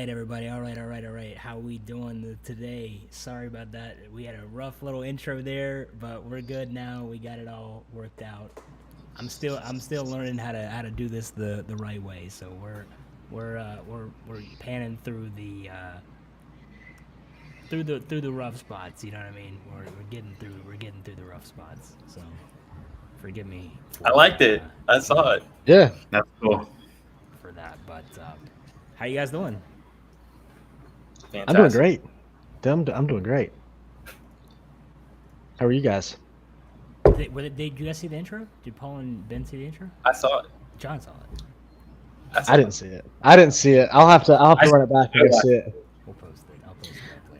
right, everybody. All right. How we doing today? Sorry about that. We had a rough little intro there, but we're good now. We got it all worked out. I'm still learning how to do this the right way. So we're panning through the rough spots. You know what I mean? We're getting through the rough spots. So forgive me I for liked it. I saw it. Yeah, That's cool. for that. But how you guys doing? I'm doing Fantastic. great. I'm doing great. How are you guys? Did you guys see the intro? Did Paul and Ben see the intro? I saw it. John saw it. I I saw didn't it. see it. I didn't see it. I'll have to run it back and go see it. We'll post it. I'll post it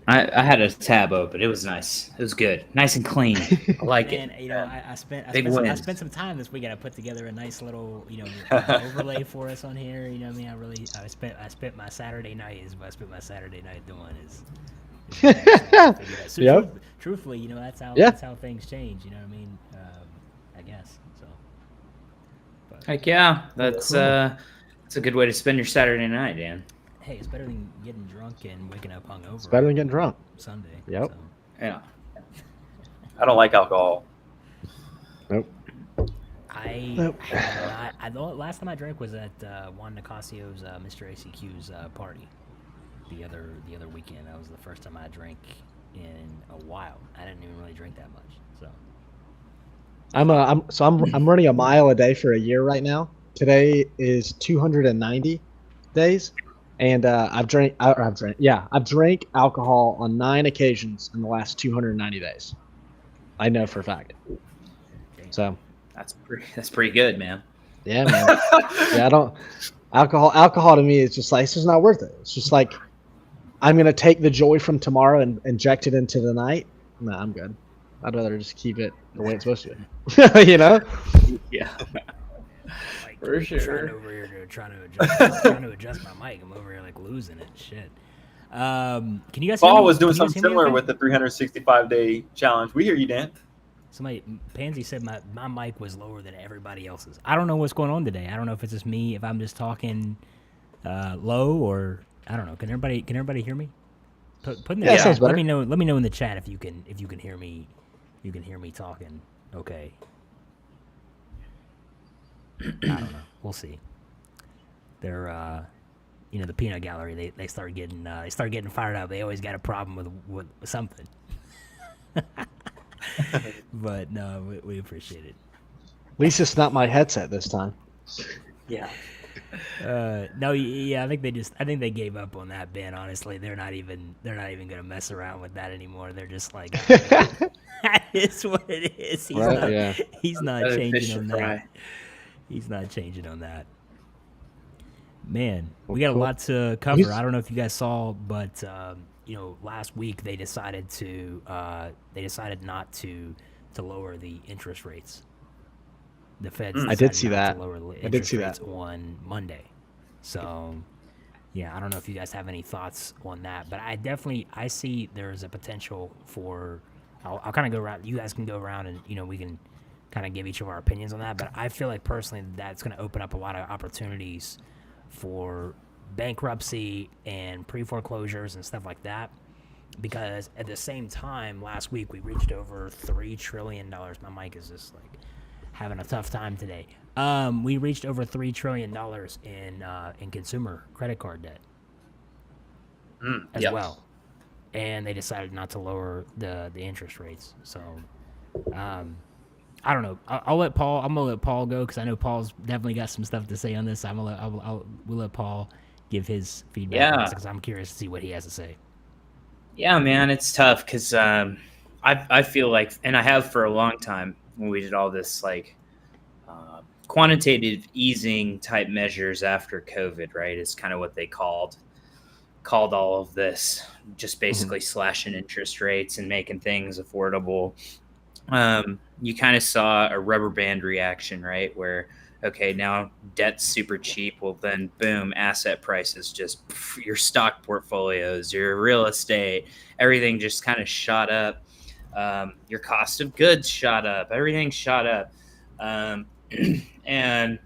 up later. I had a tab open. It was nice. It was good. Nice and clean. I like Man, it. you know, I spent Big I wins. spent some time this weekend. I put together a nice little overlay for us on here. You know what I mean? I spent my Saturday night is what I spent my Saturday night doing is actually figure out. So Yep. truthfully, you know Yeah. that's how things change. You know what I mean? I guess so. But Heck yeah. That's it's a good way to spend your Saturday night, Dan. hey, it's better than getting drunk and waking up hungover. It's better than getting drunk. Sunday. Yep. So. Yeah. I don't like alcohol. Nope. I Nope. the last time I drank was at Juan Nicasio's Mr. ACQ's party the other weekend. That was the first time I drank in a while. I didn't even really drink that much. So I'm running a mile a day for a year right now. Today is 290 days, and I've drank alcohol on 9 occasions in the last 290 days. I know for a fact. So That's pretty good, man. yeah, man. Yeah, I don't. Alcohol to me is just like, it's just not worth it. It's just like, I'm gonna take the joy from tomorrow and inject it into the night. No, I'm good. I'd rather just keep it the way it's supposed to be. You know? Yeah. like For trying sure. over here trying to adjust my mic. I'm over here like losing it. Shit. Can you guys? Hear Paul me? was doing Can you guys something hear me similar okay? with the 365-day challenge. We hear you, Dan. Somebody, Pansy said my mic was lower than everybody else's. I don't know what's going on today. I don't know if it's just me, if I'm just talking low, or I don't know. Can everybody hear me? Put in the Yeah, chat. sounds better. Let me know in the chat if you can hear me. You can hear me talking. Okay. I don't know. We'll see. They're the peanut gallery. They start getting fired up. They always got a problem with something. But no, we appreciate it. At least it's not my headset this time. Yeah. No, yeah, I think they gave up on that, Ben. Honestly, they're not even gonna mess around with that anymore. They're just like, that is what it is. Right, yeah. He's not Another fish changing to on fry. that. He's not changing on that. Man, we got a Cool. lot to cover. He's- I don't know if you guys saw, but last week they decided not to lower the interest rates. The Feds I did decided see not that. to lower the I did interest see rates that. on Monday. So, yeah, I don't know if you guys have any thoughts on that, but I see there's a potential for. I'll kind of go around. You guys can go around and we can kind of give each of our opinions on that. But I feel like personally that's going to open up a lot of opportunities for bankruptcy and pre-foreclosures and stuff like that. Because at the same time, last week we reached over $3 trillion. My mic is just like having a tough time today. We reached over $3 trillion in consumer credit card debt as Yep. well, and they decided not to lower the interest rates. So, I don't know. I'm gonna let Paul go because I know Paul's definitely got some stuff to say on this. We'll let Paul give his feedback Yeah. because I'm curious to see what he has to say. Yeah, man, it's tough because I feel like, and I have for a long time when we did all this like quantitative easing type measures after COVID, right? Is kind of what they called all of this, just basically slashing interest rates and making things affordable. You kind of saw a rubber band reaction, right? Where, okay, now debt's super cheap. Well, then boom, asset prices just, your stock portfolios, your real estate, everything just kind of shot up. Your cost of goods shot up. Everything shot up. And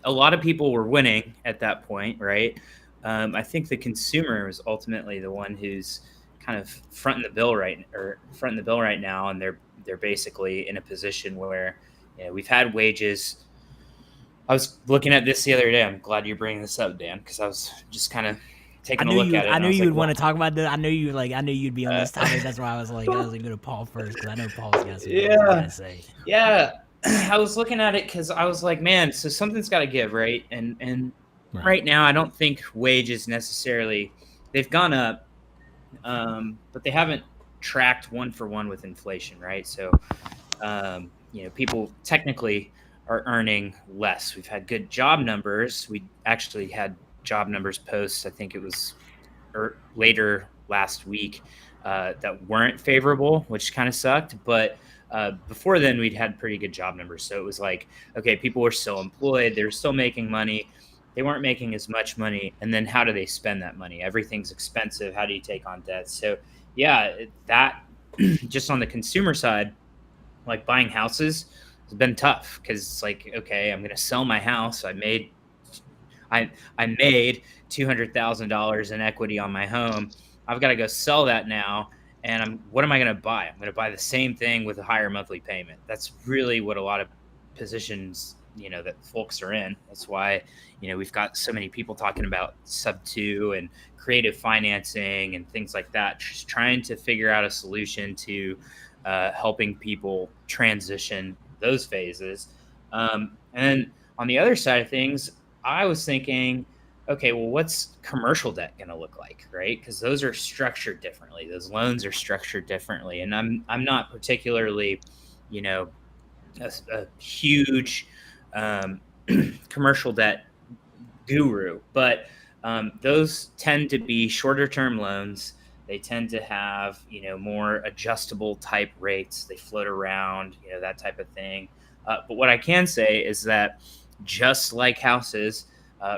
a lot of people were winning at that point, right? I think the consumer is ultimately the one who's kind of fronting the bill right now, and they're basically in a position where, you know, we've had wages. I was looking at this the other day. I'm glad you're bringing this up, Dan, because I was just kind of taking a look at it. I and knew I was you like, would want to talk about this. I knew you'd be on this topic. That's why I was gonna go to Paul first, because I know Paul's got some things to say. Yeah, I was looking at it because I was like, man, so something's got to give, right? And right now, I don't think wages necessarily, they've gone up, but they haven't tracked one for one with inflation, right? So, you know, people technically are earning less. We've had good job numbers. We actually had job numbers post, I think it was later last week, that weren't favorable, which kind of sucked. But before then, we'd had pretty good job numbers. So it was like, okay, people were still employed. They were still making money. They weren't making as much money. And then how do they spend that money? Everything's expensive. How do you take on debt? So yeah, that just on the consumer side, like buying houses has been tough, because it's like, okay, I'm going to sell my house. I made $200,000 in equity on my home. I've got to go sell that now. And what am I going to buy? I'm going to buy the same thing with a higher monthly payment. That's really what a lot of positions, you know, that folks are in. That's why, you know, we've got so many people talking about sub 2 and creative financing and things like that, just trying to figure out a solution to helping people transition those phases. And then on the other side of things, I was thinking, okay, well, what's commercial debt going to look like, right? Because those are structured differently. Those loans are structured differently. And I'm not particularly, you know, a huge commercial debt guru, but those tend to be shorter term loans. They tend to have, you know, more adjustable type rates. They float around, you know, that type of thing. But what I can say is that just like houses,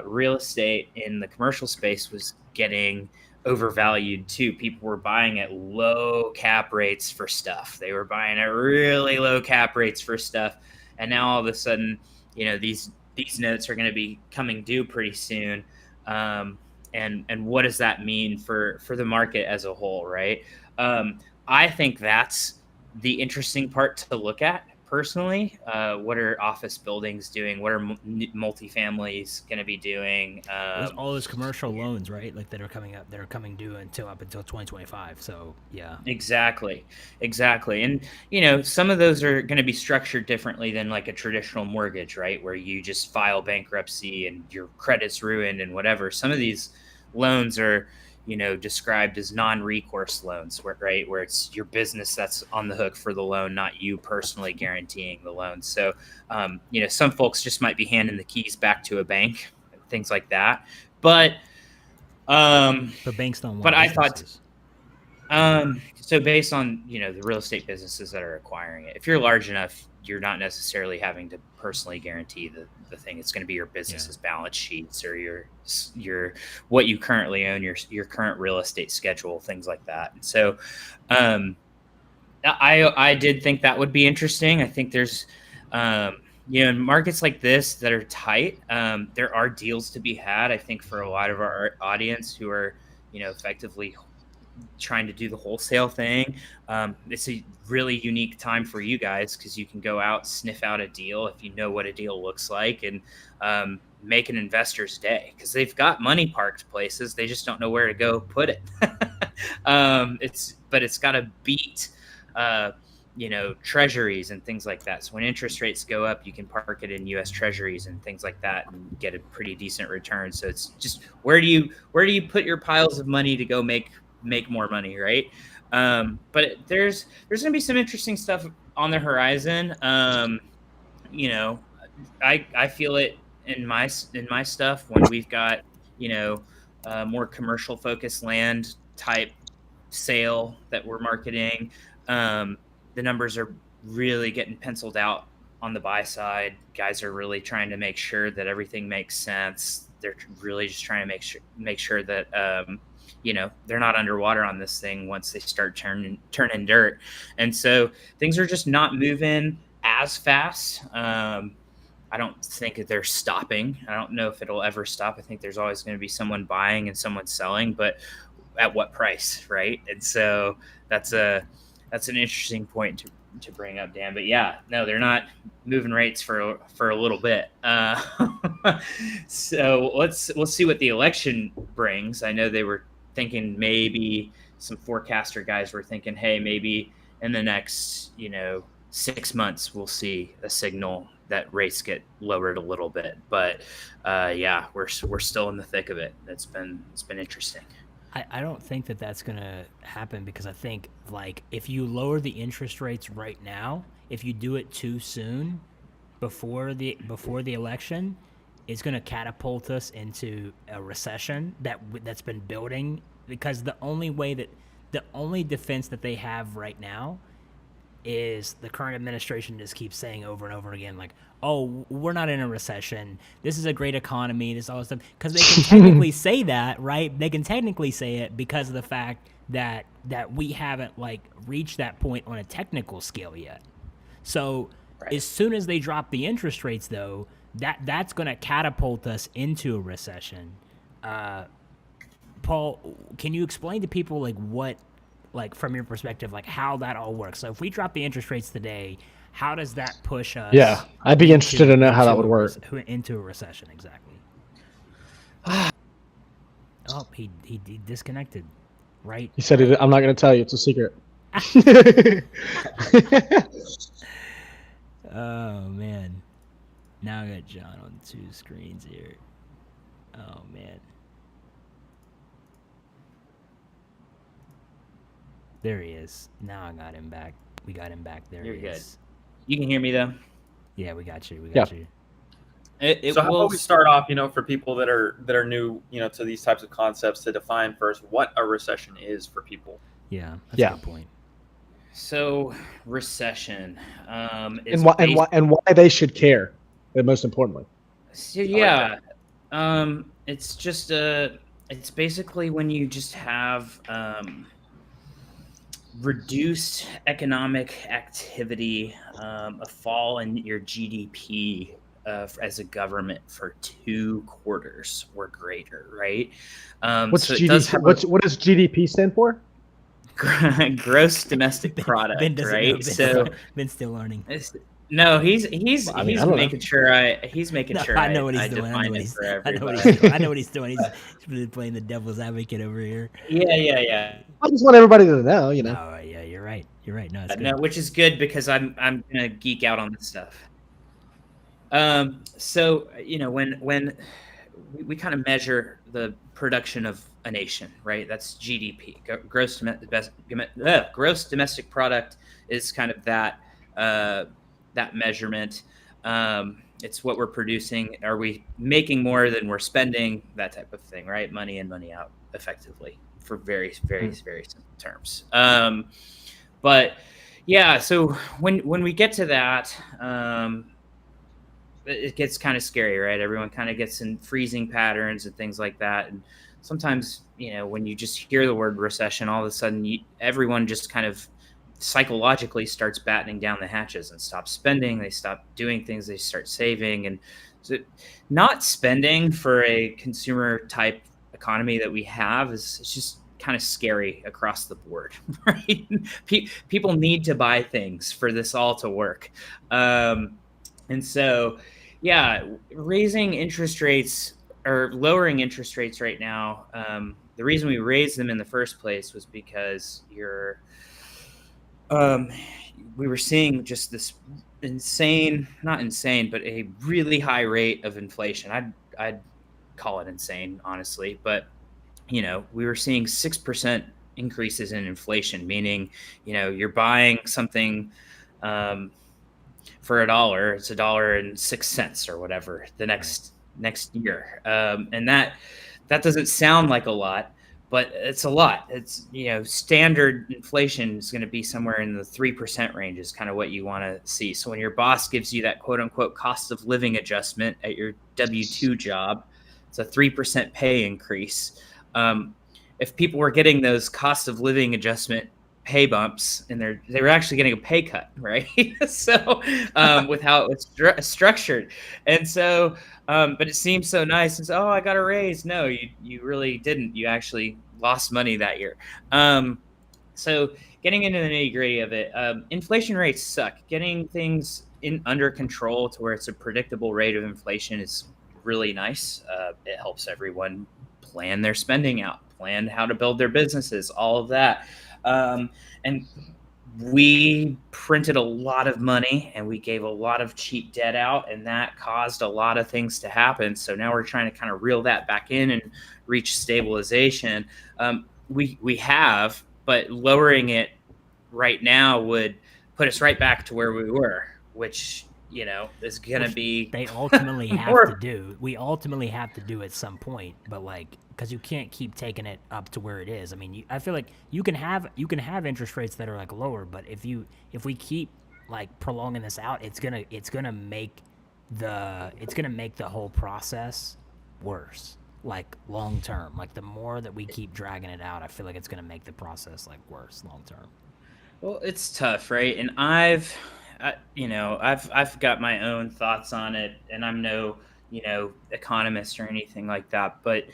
real estate in the commercial space was getting overvalued too. People were buying at low cap rates for stuff. They were buying at really low cap rates for stuff. And now all of a sudden, you know, these notes are going to be coming due pretty soon. And what does that mean for the market as a whole, right? I think that's the interesting part to look at personally. What are office buildings doing? What are multifamilies going to be doing? There's all those commercial loans, right? Like that are coming due up until 2025. So yeah, exactly. And you know, some of those are going to be structured differently than like a traditional mortgage, right? Where you just file bankruptcy and your credit's ruined and whatever. Some of these loans are, you know, described as non-recourse loans, where it's your business that's on the hook for the loan, not you personally guaranteeing the loan. So, you know, some folks just might be handing the keys back to a bank, things like that. But banks don't want. But I thought, so based on, you know, the real estate businesses that are acquiring it, if you're large enough, you're not necessarily having to personally guarantee the thing. It's going to be your business's balance sheets or your what you currently own, your current real estate schedule, things like that. And so I did think that would be interesting. I think there's you know, in markets like this that are tight, there are deals to be had. I think for a lot of our audience who are, you know, effectively trying to do the wholesale thing, it's a really unique time for you guys, because you can go out, sniff out a deal if you know what a deal looks like, and make an investor's day, because they've got money parked places, they just don't know where to go put it. It's got to beat you know, treasuries and things like that. So when interest rates go up, you can park it in U.S. treasuries and things like that and get a pretty decent return. So it's just, where do you put your piles of money to go make more money, right? But there's going to be some interesting stuff on the horizon. You know, I feel it in my stuff when we've got, you know, more commercial focused land type sale that we're marketing. The numbers are really getting penciled out on the buy side. Guys are really trying to make sure that everything makes sense. They're really just trying to make sure that you know, they're not underwater on this thing once they start turning dirt. And so things are just not moving as fast. I don't think that they're stopping. I don't know if it'll ever stop. I think there's always going to be someone buying and someone selling, but at what price, right? And so that's an interesting point to bring up, Dan. But yeah, no, they're not moving rates for a little bit. So we'll see what the election brings. I know they were thinking, maybe some forecaster guys were thinking, hey, maybe in the next 6 months we'll see a signal that rates get lowered a little bit. But yeah, we're still in the thick of it. It's been interesting. I don't think that that's going to happen, because I think, like, if you lower the interest rates right now, if you do it too soon before the election, it's going to catapult us into a recession that's been building, because the only defense that they have right now is the current administration just keeps saying over and over again, like, oh, we're not in a recession, this is a great economy, this all this stuff, because they can technically say that, right? They can technically say it because of the fact that we haven't, like, reached that point on a technical scale yet. So Right. as soon as they drop the interest rates, though, that's going to catapult us into a recession. Paul, can you explain to people, like, what, like, from your perspective, like, how that all works? So if we drop the interest rates today, how does that push us? Yeah, I'd be interested to know how that would work. Into a recession, exactly. Oh, he disconnected, right? He said, "I'm not going to tell you. It's a secret." Oh man, now I got John on 2 screens here. Oh man. There he is. Now I got him back. We got him back. There You're he good. is. You can hear me though. Yeah, we got you. Yeah. You. So how about we start off, for people that are new, to these types of concepts, to define first what a recession is for people. Yeah, that's Yeah. a good point. So recession, and why they should care, and most importantly. So yeah, it's just it's basically when you just have reduced economic activity, a fall in your GDP as a government for 2 quarters or greater, right? What's so it GDP? does have What does GDP stand for? gross domestic product, Ben doesn't right? know. So Ben's still learning. no, he's I mean, I don't making sure he's making sure I know what he's doing. define it for I know what everybody. he's doing. I know what he's doing. He's really playing the devil's advocate over here. Yeah. I just want everybody to know, Oh, yeah, you're right. You're right. No, it's good. No, which is good because I'm gonna geek out on this stuff. So when we kind of measure the production of a nation, right? That's GDP, gross domestic product is kind of that measurement. It's what we're producing. Are we making more than we're spending? That type of thing, right? Money in, money out, effectively, for very simple terms. But yeah, so when we get to that, it gets kind of scary, right? Everyone kind of gets in freezing patterns and things like that. And sometimes, when you just hear the word recession, all of a sudden everyone just kind of psychologically starts battening down the hatches and stops spending. They stop doing things. They start saving. And so not spending for a consumer type economy that we have it's just kind of scary across the board, right? People need to buy things for this all to work. And so, yeah, raising interest rates or lowering interest rates right now, the reason we raised them in the first place was because we were seeing just this not insane, but a really high rate of inflation. I'd call it insane, honestly. But, we were seeing 6% increases in inflation, meaning, you're buying something for $1, it's $1.06 or whatever the next year. And that doesn't sound like a lot, but it's a lot. It's, standard inflation is going to be somewhere in the 3% range is kind of what you want to see. So when your boss gives you that quote unquote cost of living adjustment at your W-2 job, it's a 3% pay increase. If people were getting those cost of living adjustment pay bumps, and they were actually getting a pay cut, right? So with how it was structured, and so but it seems so nice. And so, oh, I got a raise. No, you really didn't. You actually lost money that year. So getting into the nitty gritty of it, inflation rates suck. Getting things under control to where it's a predictable rate of inflation is really nice. It helps everyone plan their spending out, plan how to build their businesses, all of that. And we printed a lot of money and we gave a lot of cheap debt out, and that caused a lot of things to happen. So now we're trying to kind of reel that back in and reach stabilization. We have, but lowering it right now would put us right back to where we were, which, you know, is going to be... They ultimately have to do. We ultimately have to do at some point, but like, because you can't keep taking it up to where it is. I mean, I feel like you can have interest rates that are like lower, but if we keep like prolonging this out, it's gonna make the whole process worse, like long term. Like the more that we keep dragging it out, I feel like it's gonna make the process like worse long term. Well, it's tough, right? And I've got my own thoughts on it, and I'm no, economist or anything like that. But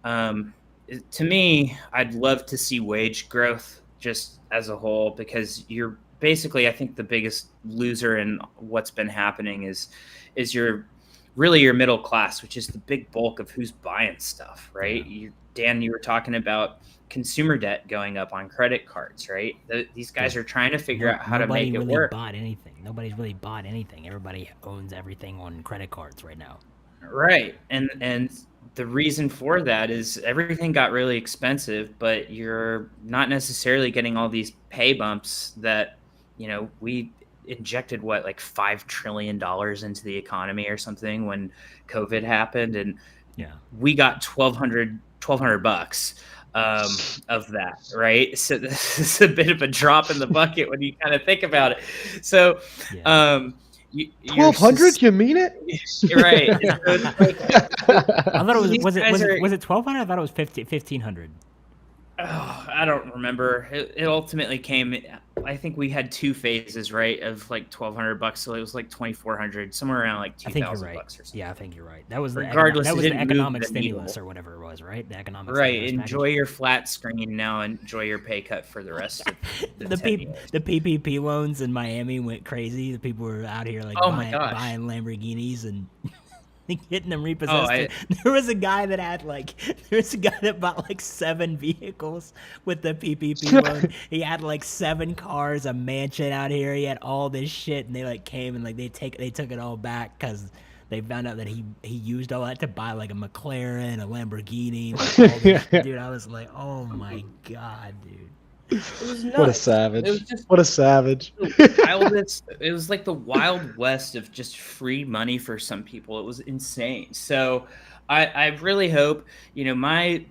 to me, I'd love to see wage growth just as a whole, because you're basically, I think the biggest loser in what's been happening is your middle class, which is the big bulk of who's buying stuff, right? Yeah. Dan, you were talking about consumer debt going up on credit cards, right? These guys are trying to figure out how to make it work. Nobody's really bought anything. Everybody owns everything on credit cards right now. Right. And the reason for that is everything got really expensive, but you're not necessarily getting all these pay bumps that, we injected like $5 trillion into the economy or something when COVID happened. And we got $1,200 of that, right? So this is a bit of a drop in the bucket when you kind of think about it. So 1,200? You mean it? Right. I thought it was it 1,200? I thought it was 1,500. Oh, I don't remember. It ultimately came. I think we had two phases, right, of like $1,200. So it was like 2,400, somewhere around like $2,000 or something. Yeah, I think you're right. That was the economic stimulus or whatever it was, right? The economic right. Enjoy your flat screen now. Enjoy your pay cut for the rest of the PPP loans in Miami went crazy. The people were out here like buying Lamborghinis and getting them repossessed. There was a guy that bought like 7 vehicles with the PPP loan. He had like 7 cars, a mansion out here. He had all this shit, and they like came and like they took it all back because they found out that he used all that to buy like a McLaren, a Lamborghini. Like, all this dude, I was like, oh my god, dude. It was nuts. What a savage! What a savage! It was like the Wild West of just free money for some people. It was insane. So I really hope, my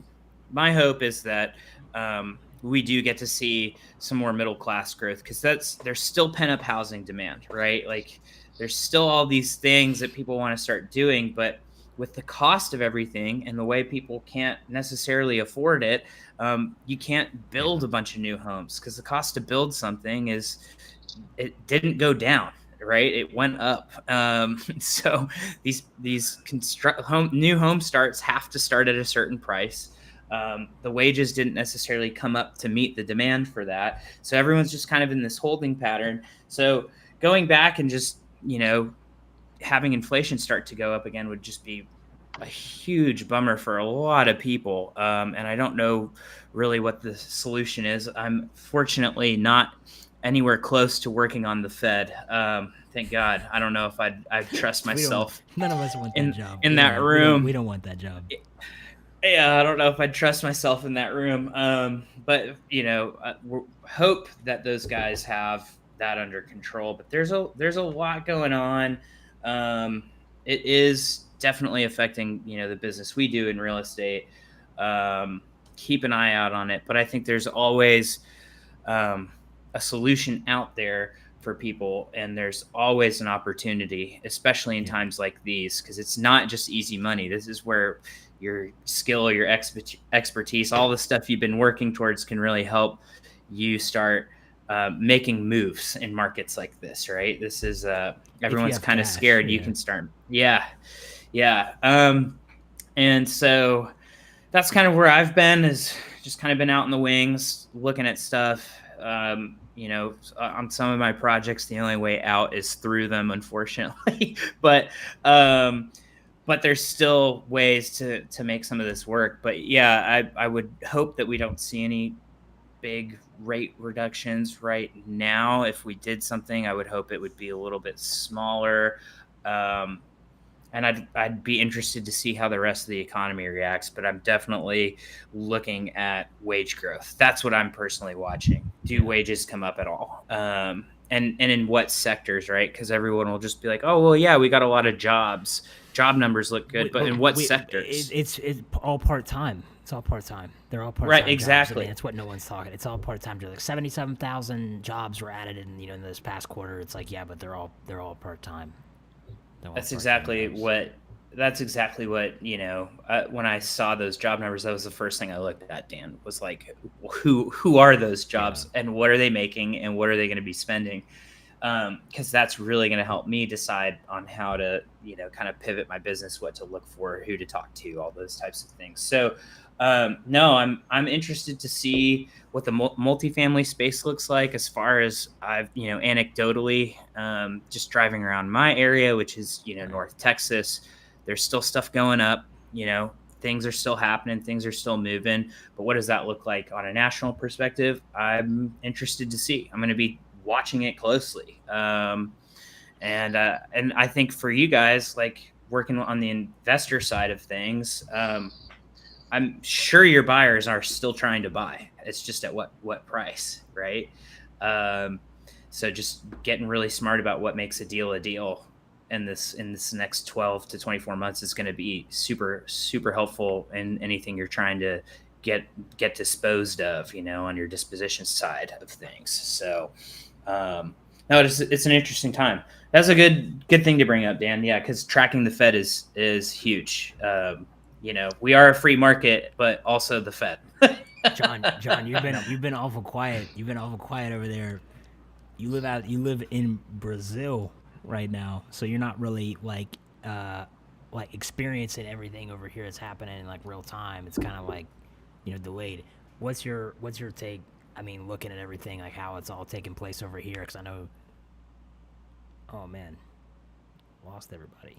hope is that we do get to see some more middle class growth, because there's still pent up housing demand, right? Like there's still all these things that people want to start doing, but with the cost of everything and the way people can't necessarily afford it, you can't build a bunch of new homes, because the cost to build something it didn't go down, right? It went up. So these new home starts have to start at a certain price. The wages didn't necessarily come up to meet the demand for that. So everyone's just kind of in this holding pattern. So going back and just, having inflation start to go up again would just be a huge bummer for a lot of people. And I don't know really what the solution is. I'm fortunately not anywhere close to working on the Fed. Thank God. I don't know if I'd trust myself. None of us want that job. In that room. We don't want that job. Yeah, I don't know if I'd trust myself in that room. But, hope that those guys have that under control. But there's a lot going on. It is definitely affecting, the business we do in real estate. Keep an eye out on it. But I think there's always a solution out there for people, and there's always an opportunity, especially in times like these, because it's not just easy money. This is where your skill, your expertise, all the stuff you've been working towards can really help, you start making moves in markets like this, right? This is everyone's kind of scared. You can start, yeah. And so that's kind of where I've been, is just kind of been out in the wings, looking at stuff. On some of my projects, the only way out is through them, unfortunately. but there's still ways to make some of this work. But yeah, I would hope that we don't see any big rate reductions right now. If we did something, I would hope it would be a little bit smaller. And I'd be interested to see how the rest of the economy reacts, but I'm definitely looking at wage growth. That's what I'm personally watching. Do wages come up at all? And in what sectors, right? Because everyone will just be like, oh, well, yeah, we got a lot of jobs. Job numbers look good, but in what sectors? It's all part-time. It's all part-time. They're all part-time. Right, exactly. Jobs. I mean, that's what no one's talking. It's all part-time. Like 77,000 jobs were added in this past quarter. It's like, yeah, but they're all part-time. That's exactly what when I saw those job numbers, that was the first thing I looked at, Dan, was like, who are those jobs and what are they making and what are they going to be spending? Because that's really going to help me decide on how to, kind of pivot my business, what to look for, who to talk to, all those types of things. So, no, I'm interested to see what the multifamily space looks like, as far as I've, anecdotally, just driving around my area, which is, North Texas. There's still stuff going up, things are still happening, things are still moving. But what does that look like on a national perspective? I'm interested to see. I'm going to be watching it closely. And I think for you guys, like working on the investor side of things, I'm sure your buyers are still trying to buy. It's just at what price, right? So just getting really smart about what makes a deal in this next 12 to 24 months is going to be super, super helpful in anything you're trying to get disposed of, on your disposition side of things. So, no, it's an interesting time. That's a good thing to bring up, Dan. Yeah, because tracking the Fed is huge. We are a free market, but also the Fed. John, you've been awful quiet. You've been awful quiet over there. You live in Brazil right now, so you're not really like experiencing everything over here that's happening in like real time. It's kind of like delayed. What's your take? I mean, looking at everything, like how it's all taking place over here, because I know. Oh man, lost everybody.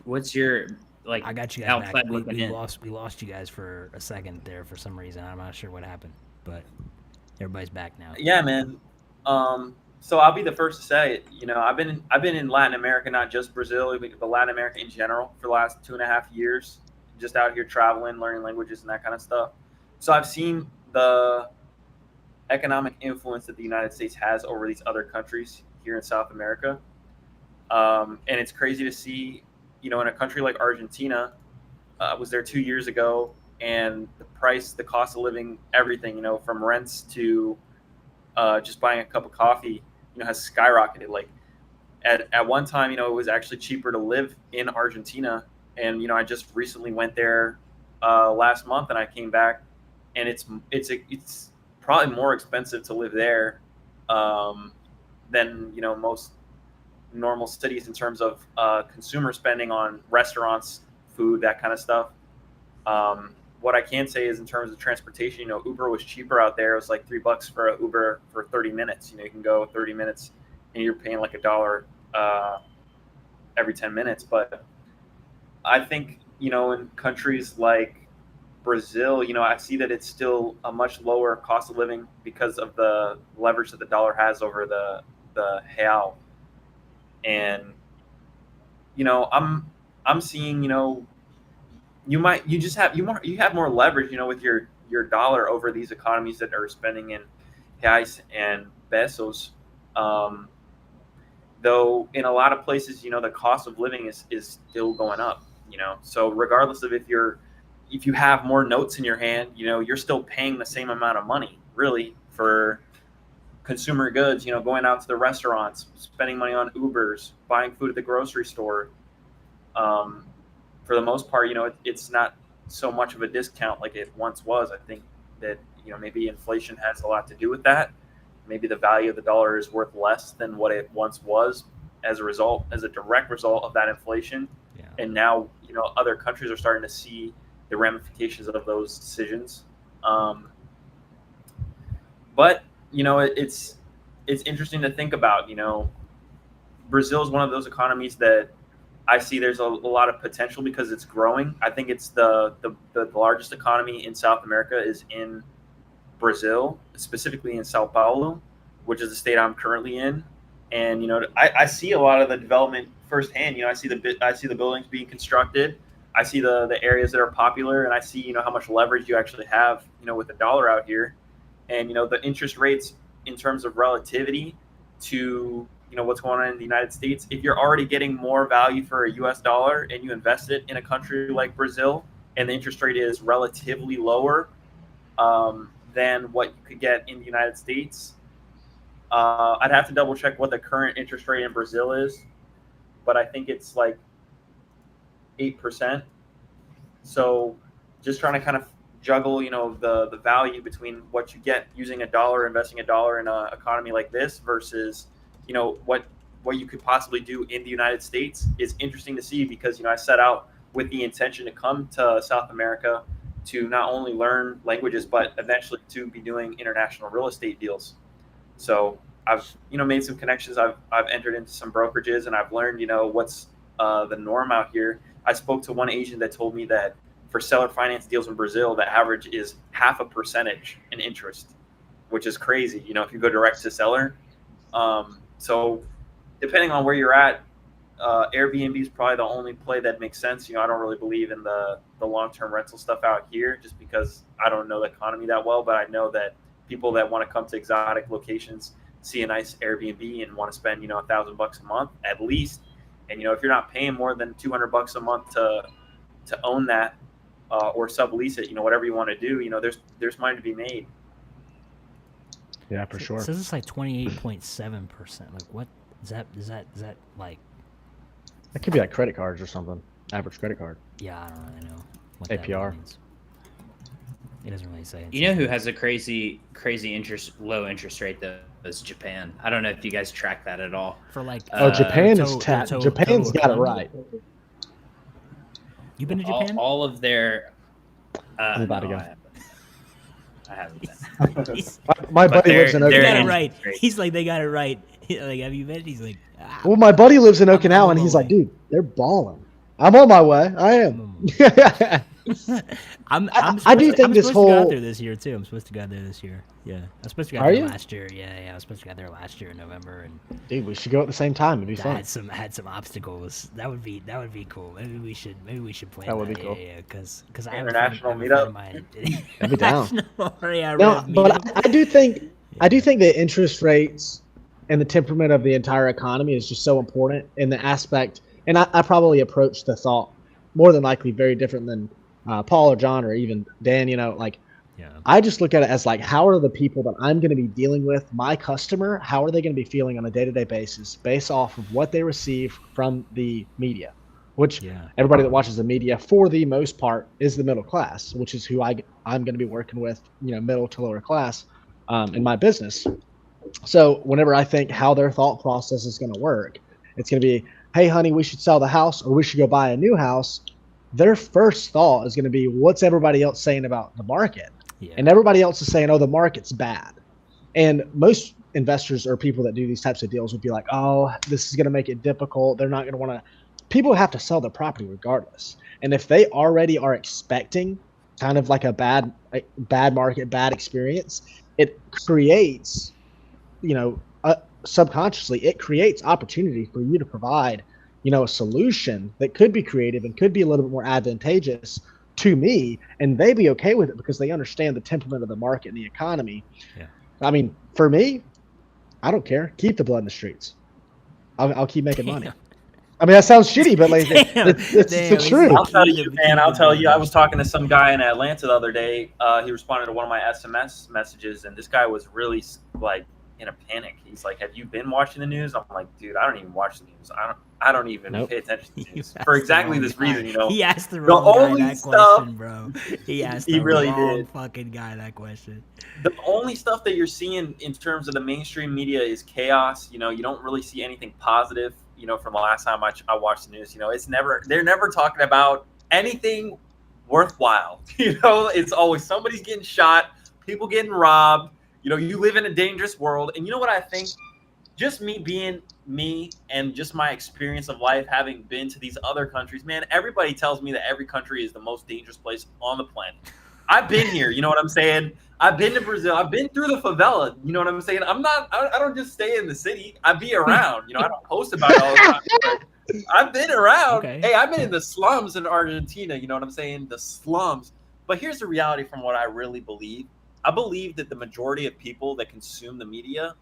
What's your like? I got you guys back. We lost you guys for a second there for some reason. I'm not sure what happened, but everybody's back now. Yeah, man. So I'll be the first to say it. I've been in Latin America, not just Brazil, but Latin America in general for the last 2.5 years, just out here traveling, learning languages and that kind of stuff. So I've seen the economic influence that the United States has over these other countries here in South America. And it's crazy to see, in a country like Argentina, I was there 2 years ago, and the cost of living, everything, from rents to just buying a cup of coffee, has skyrocketed. Like at one time, it was actually cheaper to live in Argentina. And, I just recently went there last month, and I came back, and it's probably more expensive to live there than, most normal cities in terms of consumer spending on restaurants, food, that kind of stuff. What I can say is in terms of transportation, Uber was cheaper out there. It was like $3 for an Uber for 30 minutes. You can go 30 minutes and you're paying like $1 every 10 minutes. But I think, in countries like Brazil, I see that it's still a much lower cost of living because of the leverage that the dollar has over the real. And, I'm seeing, you have more leverage, with your dollar over these economies that are spending in reais and pesos. Though in a lot of places, the cost of living is still going up, So regardless of if you have more notes in your hand, you're still paying the same amount of money, really, for consumer goods, going out to the restaurants, spending money on Ubers, buying food at the grocery store. for the most part, it's not so much of a discount like it once was. I think that maybe inflation has a lot to do with that. Maybe the value of the dollar is worth less than what it once was as a direct result of that inflation. Yeah. And now other countries are starting to see the ramifications of those decisions. But it's interesting to think about. Brazil is one of those economies that I see there's a lot of potential because it's growing. I think it's the largest economy in South America is in Brazil, specifically in Sao Paulo, which is the state I'm currently in. And I see a lot of the development firsthand. I see the buildings being constructed. I see the areas that are popular, and I see how much leverage you actually have with the dollar out here, and the interest rates in terms of relativity to what's going on in the United States. If you're already getting more value for a US dollar and you invest it in a country like Brazil and the interest rate is relatively lower than what you could get in the United States, I'd have to double check what the current interest rate in Brazil is, but I think it's like 8%. So just trying to kind of juggle the value between what you get using a dollar, investing a dollar in an economy like this versus what you could possibly do in the United States is interesting to see, because I set out with the intention to come to South America to not only learn languages but eventually to be doing international real estate deals. So I've made some connections. I've entered into some brokerages, and I've learned what's the norm out here. I spoke to one agent that told me that for seller finance deals in Brazil, the average is 0.5% in interest, which is crazy. If you go direct to seller. So depending on where you're at, Airbnb is probably the only play that makes sense. I don't really believe in the long-term rental stuff out here just because I don't know the economy that well, but I know that people that want to come to exotic locations see a nice Airbnb and want to spend, $1,000 a month at least. And, if you're not paying more than $200 a month to own that or sublease it, whatever you want to do, there's money to be made. Yeah, for sure. It says it's like 28.7%. Like, what is that? Is that like? That could be like credit cards or something. Average credit card. Yeah, I don't really know what APR. that really means. It doesn't really say. You know who has a crazy low interest rate though? Is Japan. I don't know if you guys track that at all. For like. Japan is Japan's got it right. You been to Japan? All of their. I'm about to go. I haven't been. My buddy lives in They got Okinawa. it right. He's like, they got it right. Like, have you been? He's like, Well, my buddy lives in Okinawa, and he's like, dude, they're balling. I'm on my way. I am. I do think this whole. I'm supposed to go out there this year too. I'm supposed to go out there this year. Yeah, I was supposed to go out there last year. Yeah, I was supposed to go out there last year in November, and dude, we should go at the same time. It'd be fun. Had some obstacles. That would be cool. Maybe we should plan that. Would be cool. Yeah, because I international have meetup. I'd be down. No, but I do think the interest rates and the temperament of the entire economy is just so important in the aspect. And I probably approach the thought more than likely very different than Paul or John or even Dan. I just look at it as like, how are the people that I'm going to be dealing with, my customer, how are they going to be feeling on a day-to-day basis based off of what they receive from the media, which everybody that watches the media for the most part is the middle class, which is who I'm going to be working with, middle to lower class in my business. So whenever I think how their thought process is going to work, it's going to be, hey, honey, we should sell the house or we should go buy a new house. Their first thought is going to be, what's everybody else saying about the market? Yeah. And everybody else is saying, oh, the market's bad. And most investors or people that do these types of deals would be like, oh, this is going to make it difficult. They're not going to want to. People have to sell the property regardless. And if they already are expecting kind of like a bad market, bad experience, it creates, subconsciously, it creates opportunity for you to provide, a solution that could be creative and could be a little bit more advantageous to me, and they be okay with it because they understand the temperament of the market and the economy. Yeah. I mean, for me, I don't care. Keep the blood in the streets. I'll keep making money. I mean, that sounds shitty, but like it's the truth. I'll tell you, man. I'll tell you. I was talking to some guy in Atlanta the other day. He responded to one of my SMS messages, and this guy was really like in a panic. He's like, "Have you been watching the news?" I'm like, "Dude, I don't even watch the news. I don't even Nope. pay attention to the You news asked for the exactly wrong this guy. reason." You know, He asked the the wrong guy only that stuff question, bro. He asked he the really wrong did. fucking guy that question. The only stuff that you're seeing in terms of the mainstream media is chaos. You know, you don't really see anything positive. You know, from the last time I watched the news, you know, they're never talking about anything worthwhile. You know, it's always somebody's getting shot, people getting robbed. You know, you live in a dangerous world. And you know what I think? Just me being me and just my experience of life, having been to these other countries, man, everybody tells me that every country is the most dangerous place on the planet. I've been here, you know what I'm saying? I've been to Brazil. I've been through the favela. You know what I'm saying? I don't just stay in the city. I be around. You know, I don't post about it all the time. But I've been around. Okay. Hey, I've been in the slums in Argentina. You know what I'm saying? The slums. But here's the reality from what I really believe. I believe that the majority of people that consume the media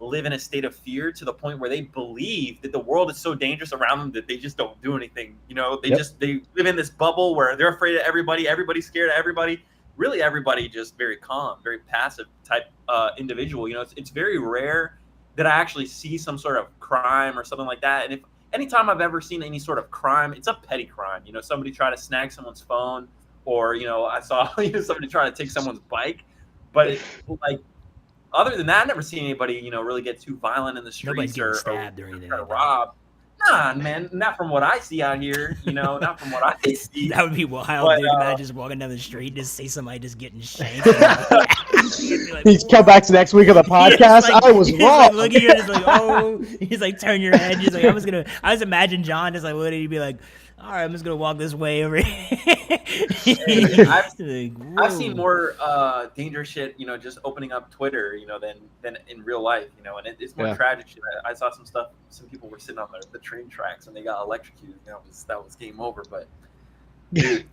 live in a state of fear to the point where they believe that the world is so dangerous around them that they just don't do anything. You know, they live in this bubble where they're afraid of everybody. Everybody's scared of everybody. Really, everybody just very calm, very passive type individual. You know, it's very rare that I actually see some sort of crime or something like that. And if anytime I've ever seen any sort of crime, it's a petty crime. You know, somebody try to snag someone's phone, or you know, I saw somebody try to take someone's bike. But it, like, other than that, I've never seen anybody, you know, really get too violent in the Nobody's streets getting or stabbed or anything try to like that. rob. Nah, man, not from what I see out here. You know, not from what I see. That would be wild, But, dude. Imagine just walking down the street and just see somebody just getting shanked. You'd be like, He's come back to next week of the Yeah, podcast. it's like- I was he's wrong. like looking at you, just like, oh, he's like, turn your head. He's like, I just imagine John just like, what did he be like? All right, I'm just gonna walk this way over here. Hey, I've Like, seen whoa. more dangerous shit, you know, just opening up Twitter, you know, than in real life, you know, and it's more Yeah. tragic shit. I saw some stuff. Some people were sitting on the train tracks and they got electrocuted. That was game over. But dude,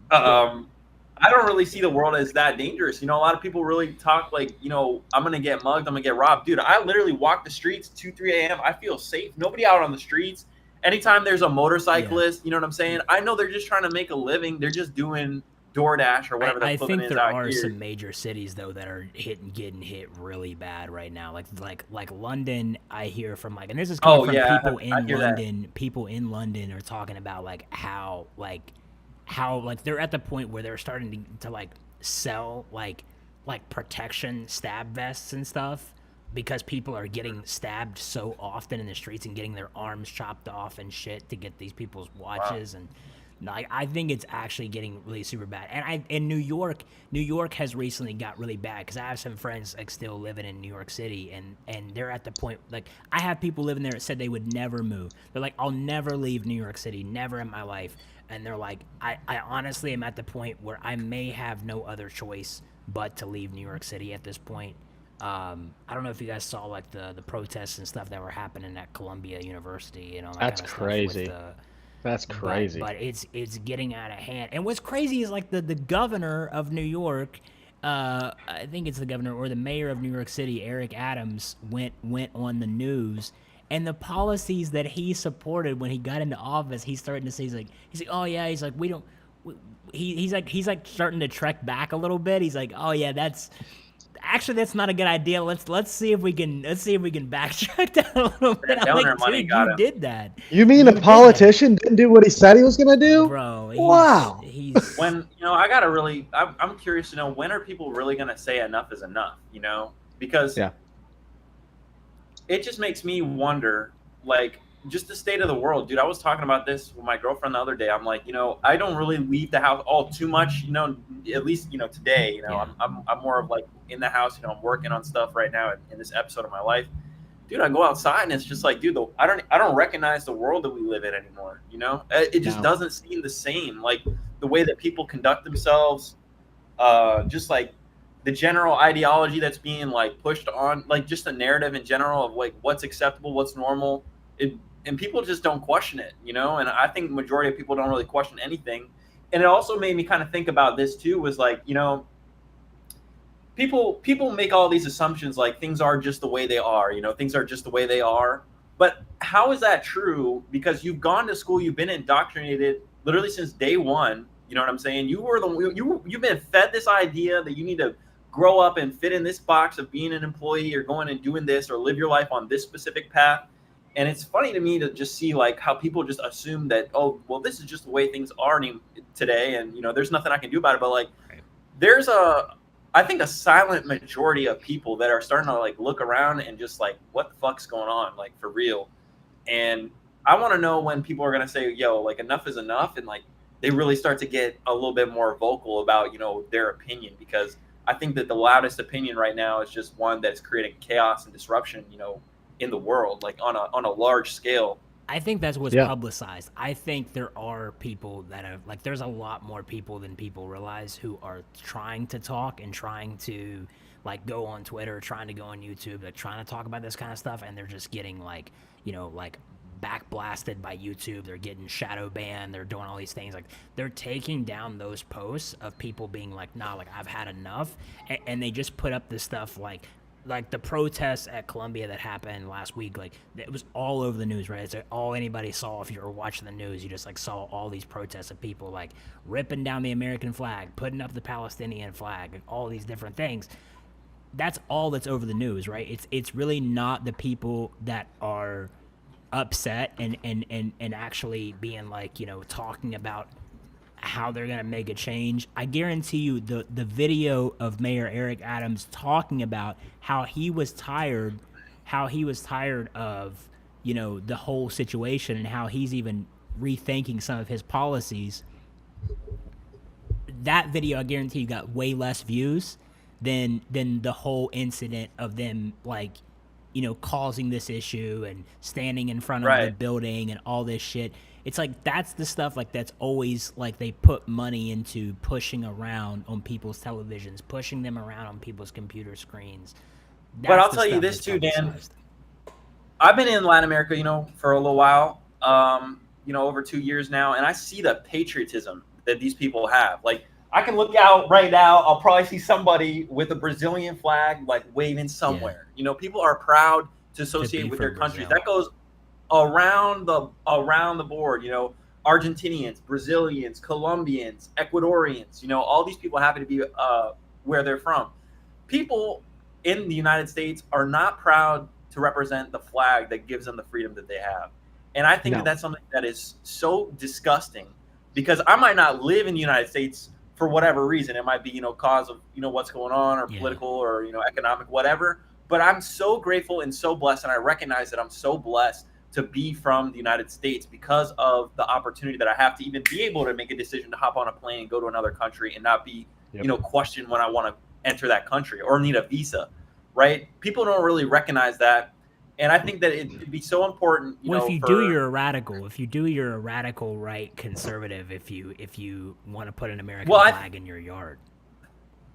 I don't really see the world as that dangerous. You know, a lot of people really talk like, you know, I'm gonna get mugged, I'm gonna get robbed. Dude, I literally walk the streets 2-3 a.m. I feel safe. Nobody out on the streets. Anytime there's a motorcyclist, you know what I'm saying? I know they're just trying to make a living. They're just doing DoorDash or whatever the I equivalent think is there out are here. some major cities though that are getting hit really bad right now. Like London, I hear from like, and this is coming Oh, from yeah, people I in hear that. London. People in London are talking about like how they're at the point where they're starting to like sell like protection stab vests and stuff because people are getting stabbed so often in the streets and getting their arms chopped off and shit to get these people's watches. And like, I think it's actually getting really super bad. And in New York has recently got really bad because I have some friends like still living in New York City, and they're at the point like I have people living there that said they would never move. They're like, I'll never leave New York City, never in my life. And they're like, I honestly am at the point where I may have no other choice but to leave New York City at this point. I don't know if you guys saw like the protests and stuff that were happening at Columbia University and all that That's kind of crazy. stuff. That's crazy. But it's getting out of hand. And what's crazy is like the governor of New York, I think it's the governor or the mayor of New York City, Eric Adams, went on the news. And the policies that he supported when he got into office, he's starting to say he's like, oh yeah, he's like, we don't. He's like starting to trek back a little bit. He's like, oh yeah, that's not a good idea. Let's see if we can backtrack that a little bit. That I'm donor like, money dude, got you him. did that, You mean a politician didn't do what he said he was gonna do? bro. Wow. He's When, you know, I'm curious to know, when are people really going to say enough is enough, you know? Because Yeah. it just makes me wonder, like, just the state of the world, dude. I was talking about this with my girlfriend the other day. I'm like, you know, I don't really leave the house all too much, you know, at least, you know, today, you know, Yeah. I'm more of like in the house, you know, I'm working on stuff right now in this episode of my life. Dude, I go outside and it's just like, dude, I don't recognize the world that we live in anymore. You know, it just No. doesn't seem the same. Like the way that people conduct themselves, just like the general ideology that's being like pushed on, like just the narrative in general of like what's acceptable, what's normal. And people just don't question it, you know. And I think the majority of people don't really question anything. And it also made me kind of think about this too. Was like, you know, people make all these assumptions like things are just the way they are, you know, things are just the way they are. But how is that true? Because you've gone to school, you've been indoctrinated literally since day one. You know what I'm saying? You've been fed this idea that you need to grow up and fit in this box of being an employee or going and doing this or live your life on this specific path. And it's funny to me to just see like how people just assume that, oh, well, this is just the way things are today, and there's nothing I can do about it. But like, there's I think a silent majority of people that are starting to like look around and just like, what the fuck's going on, like for real. And I want to know when people are gonna say, yo, like enough is enough, and like they really start to get a little bit more vocal about their opinion, because I think that the loudest opinion right now is just one that's creating chaos and disruption, in the world, like on a large scale. I think that's what's publicized. I think there are people that have, like, there's a lot more people than people realize who are trying to talk and trying to, like, go on Twitter, trying to go on YouTube, like, trying to talk about this kind of stuff, and they're just getting, like, like, back blasted by YouTube. They're getting shadow banned. They're doing all these things. Like, they're taking down those posts of people being like, nah, like, I've had enough, and they just put up this stuff like the protests at Columbia that happened last week. Like, it was all over the news, right? It's like all anybody saw. If you were watching the news, you just like saw all these protests of people like ripping down the American flag, putting up the Palestinian flag, and all these different things. That's all that's over the news, right? It's really not the people that are upset and actually being like, talking about how they're going to make a change. I guarantee you the video of Mayor Eric Adams talking about how he was tired of, the whole situation, and how he's even rethinking some of his policies. That video, I guarantee you, got way less views than the whole incident of them, like, causing this issue and standing in front of the building and all this shit. It's like, that's the stuff, like, that's always, like, they put money into pushing around on people's televisions, pushing them around on people's computer screens. But I'll tell you this too, Dan. I've been in Latin America, for a little while, over 2 years now, and I see the patriotism that these people have. Like, I can look out right now, I'll probably see somebody with a Brazilian flag, like, waving somewhere. Yeah. People are proud to associate with their countries. That goes around the board. Argentinians, Brazilians, Colombians, Ecuadorians, all these people happen to be where they're from. People in the United States are not proud to represent the flag that gives them the freedom that they have. And I think that's something that is so disgusting, because I might not live in the United States for whatever reason. It might be, cause of, what's going on, or political, or, economic, whatever. But I'm so grateful and so blessed, and I recognize that I'm so blessed to be from the United States because of the opportunity that I have to even be able to make a decision to hop on a plane and go to another country and not be, questioned when I want to enter that country or need a visa, right? People don't really recognize that. And I think that it'd be so important. If you do, you're a radical. If you do, you're a radical right conservative. If you want to put an American flag in your yard.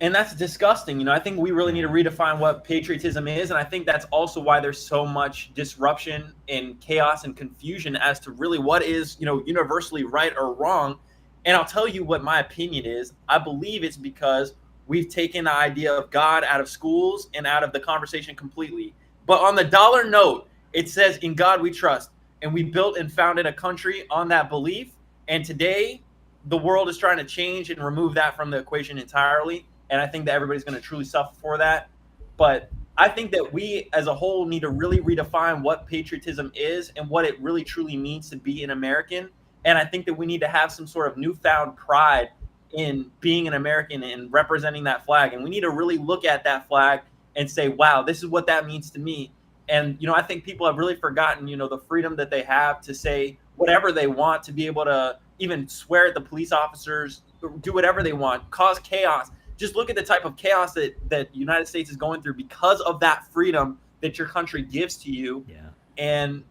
And that's disgusting. I think we really need to redefine what patriotism is. And I think that's also why there's so much disruption and chaos and confusion as to really what is, universally right or wrong. And I'll tell you what my opinion is. I believe it's because we've taken the idea of God out of schools and out of the conversation completely. But on the dollar note, it says, in God we trust. And we built and founded a country on that belief. And today, the world is trying to change and remove that from the equation entirely. And I think that everybody's going to truly suffer for that. But I think that we as a whole need to really redefine what patriotism is and what it really truly means to be an American. And I think that we need to have some sort of newfound pride in being an American and representing that flag. And we need to really look at that flag and say, wow, this is what that means to me. And, I think people have really forgotten, the freedom that they have to say whatever they want, to be able to even swear at the police officers, do whatever they want, cause chaos. Just look at the type of chaos that the United States is going through because of that freedom that your country gives to you. Yeah. And,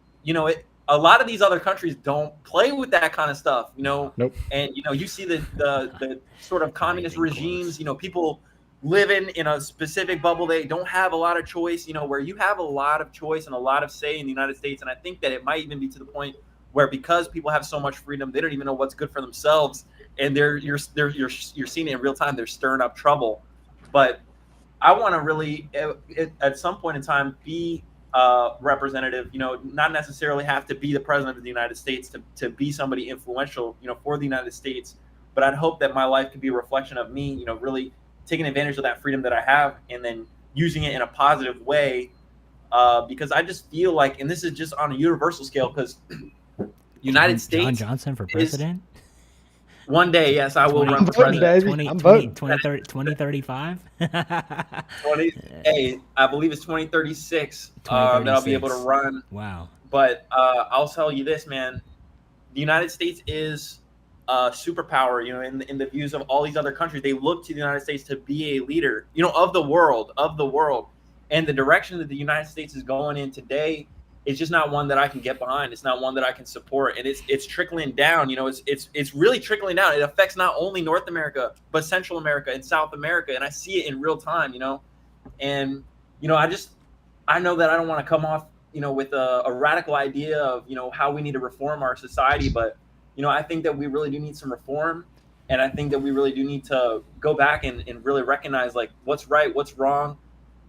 a lot of these other countries don't play with that kind of stuff, Nope. And, you see the sort of communist regimes, people living in a specific bubble. They don't have a lot of choice, where you have a lot of choice and a lot of say in the United States. And I think that it might even be to the point where, because people have so much freedom, they don't even know what's good for themselves. And you're seeing it in real time. They're stirring up trouble. But I want to really, at some point in time, be representative. Not necessarily have to be the president of the United States to be somebody influential, for the United States. But I'd hope that my life could be a reflection of me, really taking advantage of that freedom that I have and then using it in a positive way. Because I just feel like, and this is just on a universal scale, because United John States Johnson for is president. one day, yes, I will 20 run for voting, president. baby. I'm voting. 2035. 20, I believe it's 2036 that I'll be able to 2036. run. Wow. But I'll tell you this, man, the United States is a superpower, you know, in the views of all these other countries. They look to the United States to be a leader, you know, of the world. And the direction that the United States is going in today is just not one that I can get behind. It's not one that I can support. And it's trickling down, you know, it's really trickling down. It affects not only North America, but Central America and South America. And I see it in real time, you know. And, you know, I know that I don't want to come off, you know, with a radical idea of, you know, how we need to reform our society. But, you know, I think that we really do need some reform. And I think that we really do need to go back and really recognize, like, what's right, what's wrong,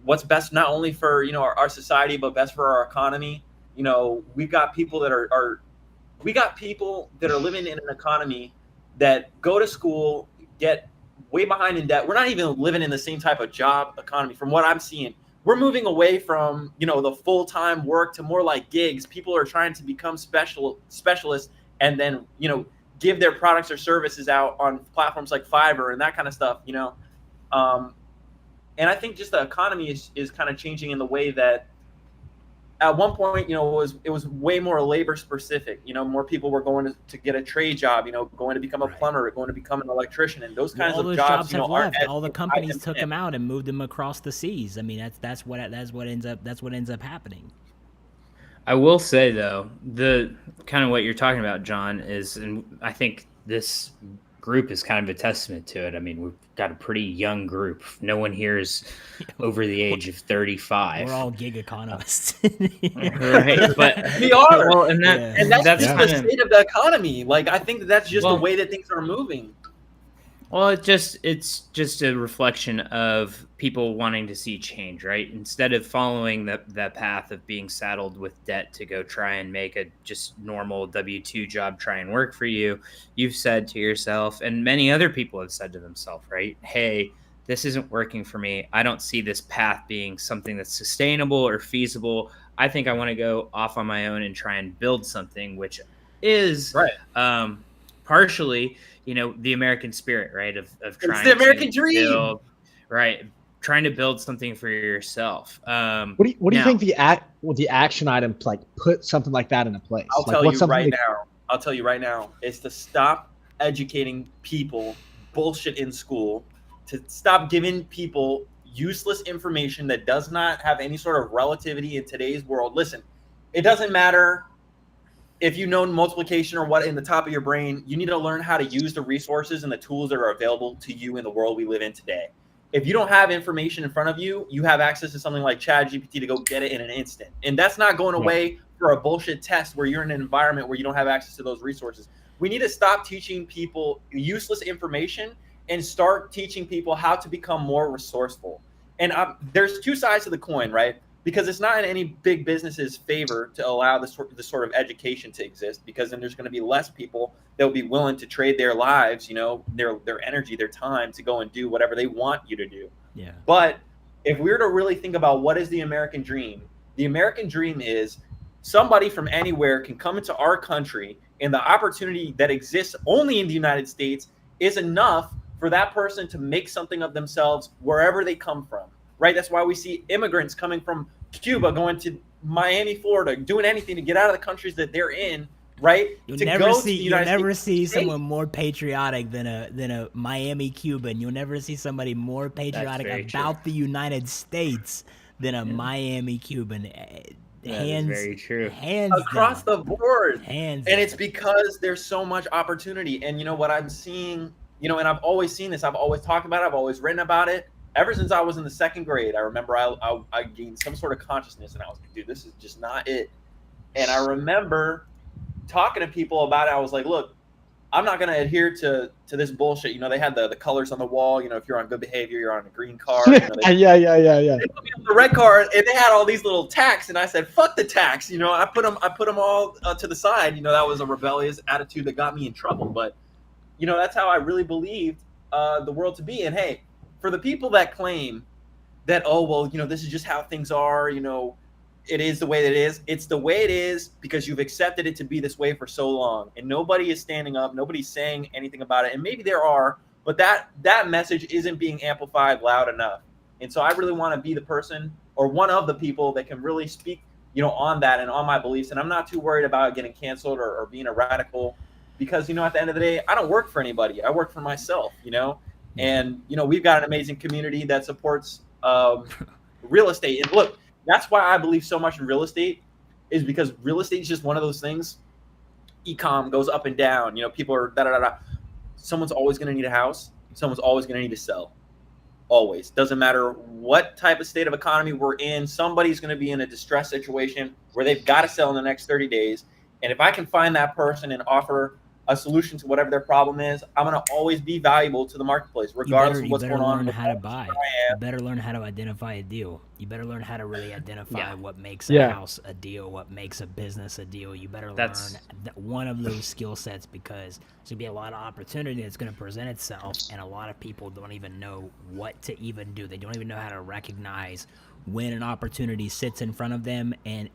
what's best, not only for, you know, our society, but best for our economy. You know, we've got people that are living in an economy that go to school, get way behind in debt. We're not even living in the same type of job economy from what I'm seeing. We're moving away from, you know, the full-time work to more like gigs. People are trying to become specialists and then, you know, give their products or services out on platforms like Fiverr and that kind of stuff, you know. And I think just the economy is kind of changing in the way that at one point, you know, it was way more labor specific. You know, more people were going to get a trade job, you know, going to become a plumber, going to become an electrician, and those kinds all of those jobs, you know, have left. are All the companies took them out and moved them across the seas. I mean, that's what ends up happening. I will say though, the kind of what you're talking about, John, is, and I think this group is kind of a testament to it. I mean, we've got a pretty young group. No one here is over the age of 35. We're all gig economists. Right, but we are. Well, and that's just the state of the economy. Like, I think that's just the way that things are moving. Well, it's just a reflection of people wanting to see change, right? Instead of following that path of being saddled with debt to go try and make a just normal W-2 job try and work for you, you've said to yourself, and many other people have said to themselves, right? Hey, this isn't working for me. I don't see this path being something that's sustainable or feasible. I think I want to go off on my own and try and build something, which is partially, you know, the American spirit, right? Of trying it's the American dream, build, right? Trying to build something for yourself. What do you think the action item to like put something like that into place? I'll tell you right now is to stop educating people bullshit in school, to stop giving people useless information that does not have any sort of relativity in today's world. Listen, it doesn't matter if you know multiplication or what in the top of your brain. You need to learn how to use the resources and the tools that are available to you in the world we live in today. If you don't have information in front of you, you have access to something like ChatGPT to go get it in an instant. And that's not going away for a bullshit test where you're in an environment where you don't have access to those resources. We need to stop teaching people useless information and start teaching people how to become more resourceful. And there's two sides to the coin, right? Because it's not in any big business's favor to allow this sort of education to exist, because then there's going to be less people that will be willing to trade their lives, you know, their energy, their time to go and do whatever they want you to do. Yeah. But if we were to really think about what is the American dream is somebody from anywhere can come into our country, and the opportunity that exists only in the United States is enough for that person to make something of themselves wherever they come from. Right, that's why we see immigrants coming from Cuba going to Miami, Florida, doing anything to get out of the countries that they're in. Right, you'll never see someone more patriotic than a Miami Cuban. You'll never see somebody more patriotic about the United States than a Miami Cuban. Hands, very true. Hands across down. the board. Hands and it's because there's so much opportunity. And you know what I'm seeing, you know, and I've always seen this. I've always talked about it. I've always written about it. Ever since I was in the second grade, I remember I gained some sort of consciousness, and I was like, dude, this is just not it. And I remember talking to people about it. I was like, look, I'm not going to adhere to this bullshit. You know, they had the colors on the wall. You know, if you're on good behavior, you're on a green card. You know, yeah. They put me on the red card, and they had all these little tacks, and I said, fuck the tacks. You know, I put them all to the side. You know, that was a rebellious attitude that got me in trouble. But, you know, that's how I really believed the world to be. And hey, for the people that claim that, oh, well, this is just how things are, it is the way that it is. It's the way it is because you've accepted it to be this way for so long, and nobody is standing up. Nobody's saying anything about it. And maybe there are, but that message isn't being amplified loud enough. And so I really want to be the person or one of the people that can really speak, on that and on my beliefs. And I'm not too worried about getting canceled or being a radical because, at the end of the day, I don't work for anybody. I work for myself, and, we've got an amazing community that supports real estate. And look, that's why I believe so much in real estate, is because real estate is just one of those things. E-com goes up and down. People are da-da-da-da. Someone's always going to need a house. Someone's always going to need to sell. Always. Doesn't matter what type of state of economy we're in. Somebody's going to be in a distressed situation where they've got to sell in the next 30 days. And if I can find that person and offer a solution to whatever their problem is, I'm going to always be valuable to the marketplace, regardless of what's going on. You better learn how to buy. You better learn how to identify a deal. You better learn how to really identify what makes a house a deal, what makes a business a deal. You better learn one of those skill sets, because there's going to be a lot of opportunity that's going to present itself, and a lot of people don't even know what to even do. They don't even know how to recognize when an opportunity sits in front of them, and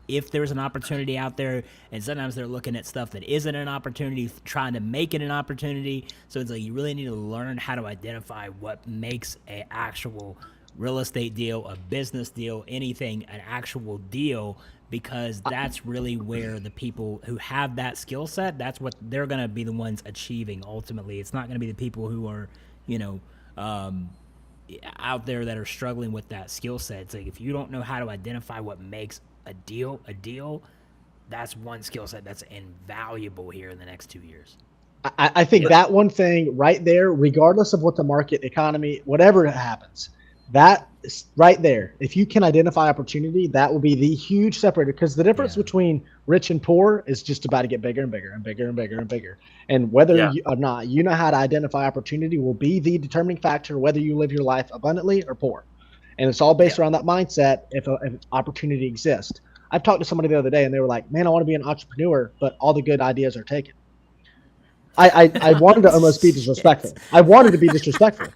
if there's an opportunity out there, and sometimes they're looking at stuff that isn't an opportunity, trying to make it an opportunity. So it's like you really need to learn how to identify what makes an actual real estate deal, a business deal, anything, an actual deal, because that's really where the people who have that skill set, that's what they're going to be the ones achieving ultimately. It's not going to be the people who are, out there that are struggling with that skill set. It's like, if you don't know how to identify what makes a deal, that's one skill set that's invaluable here in the next 2 years. I think that one thing right there, regardless of what the market, economy, whatever happens, that right there, if you can identify opportunity, that will be the huge separator, because the difference between rich and poor is just about to get bigger and bigger and bigger and bigger and bigger. And whether you or not, you know how to identify opportunity will be the determining factor whether you live your life abundantly or poor. And it's all based around that mindset if opportunity exists. I've talked to somebody the other day and they were like, man, I want to be an entrepreneur, but all the good ideas are taken. I wanted to almost be disrespectful. I wanted to be disrespectful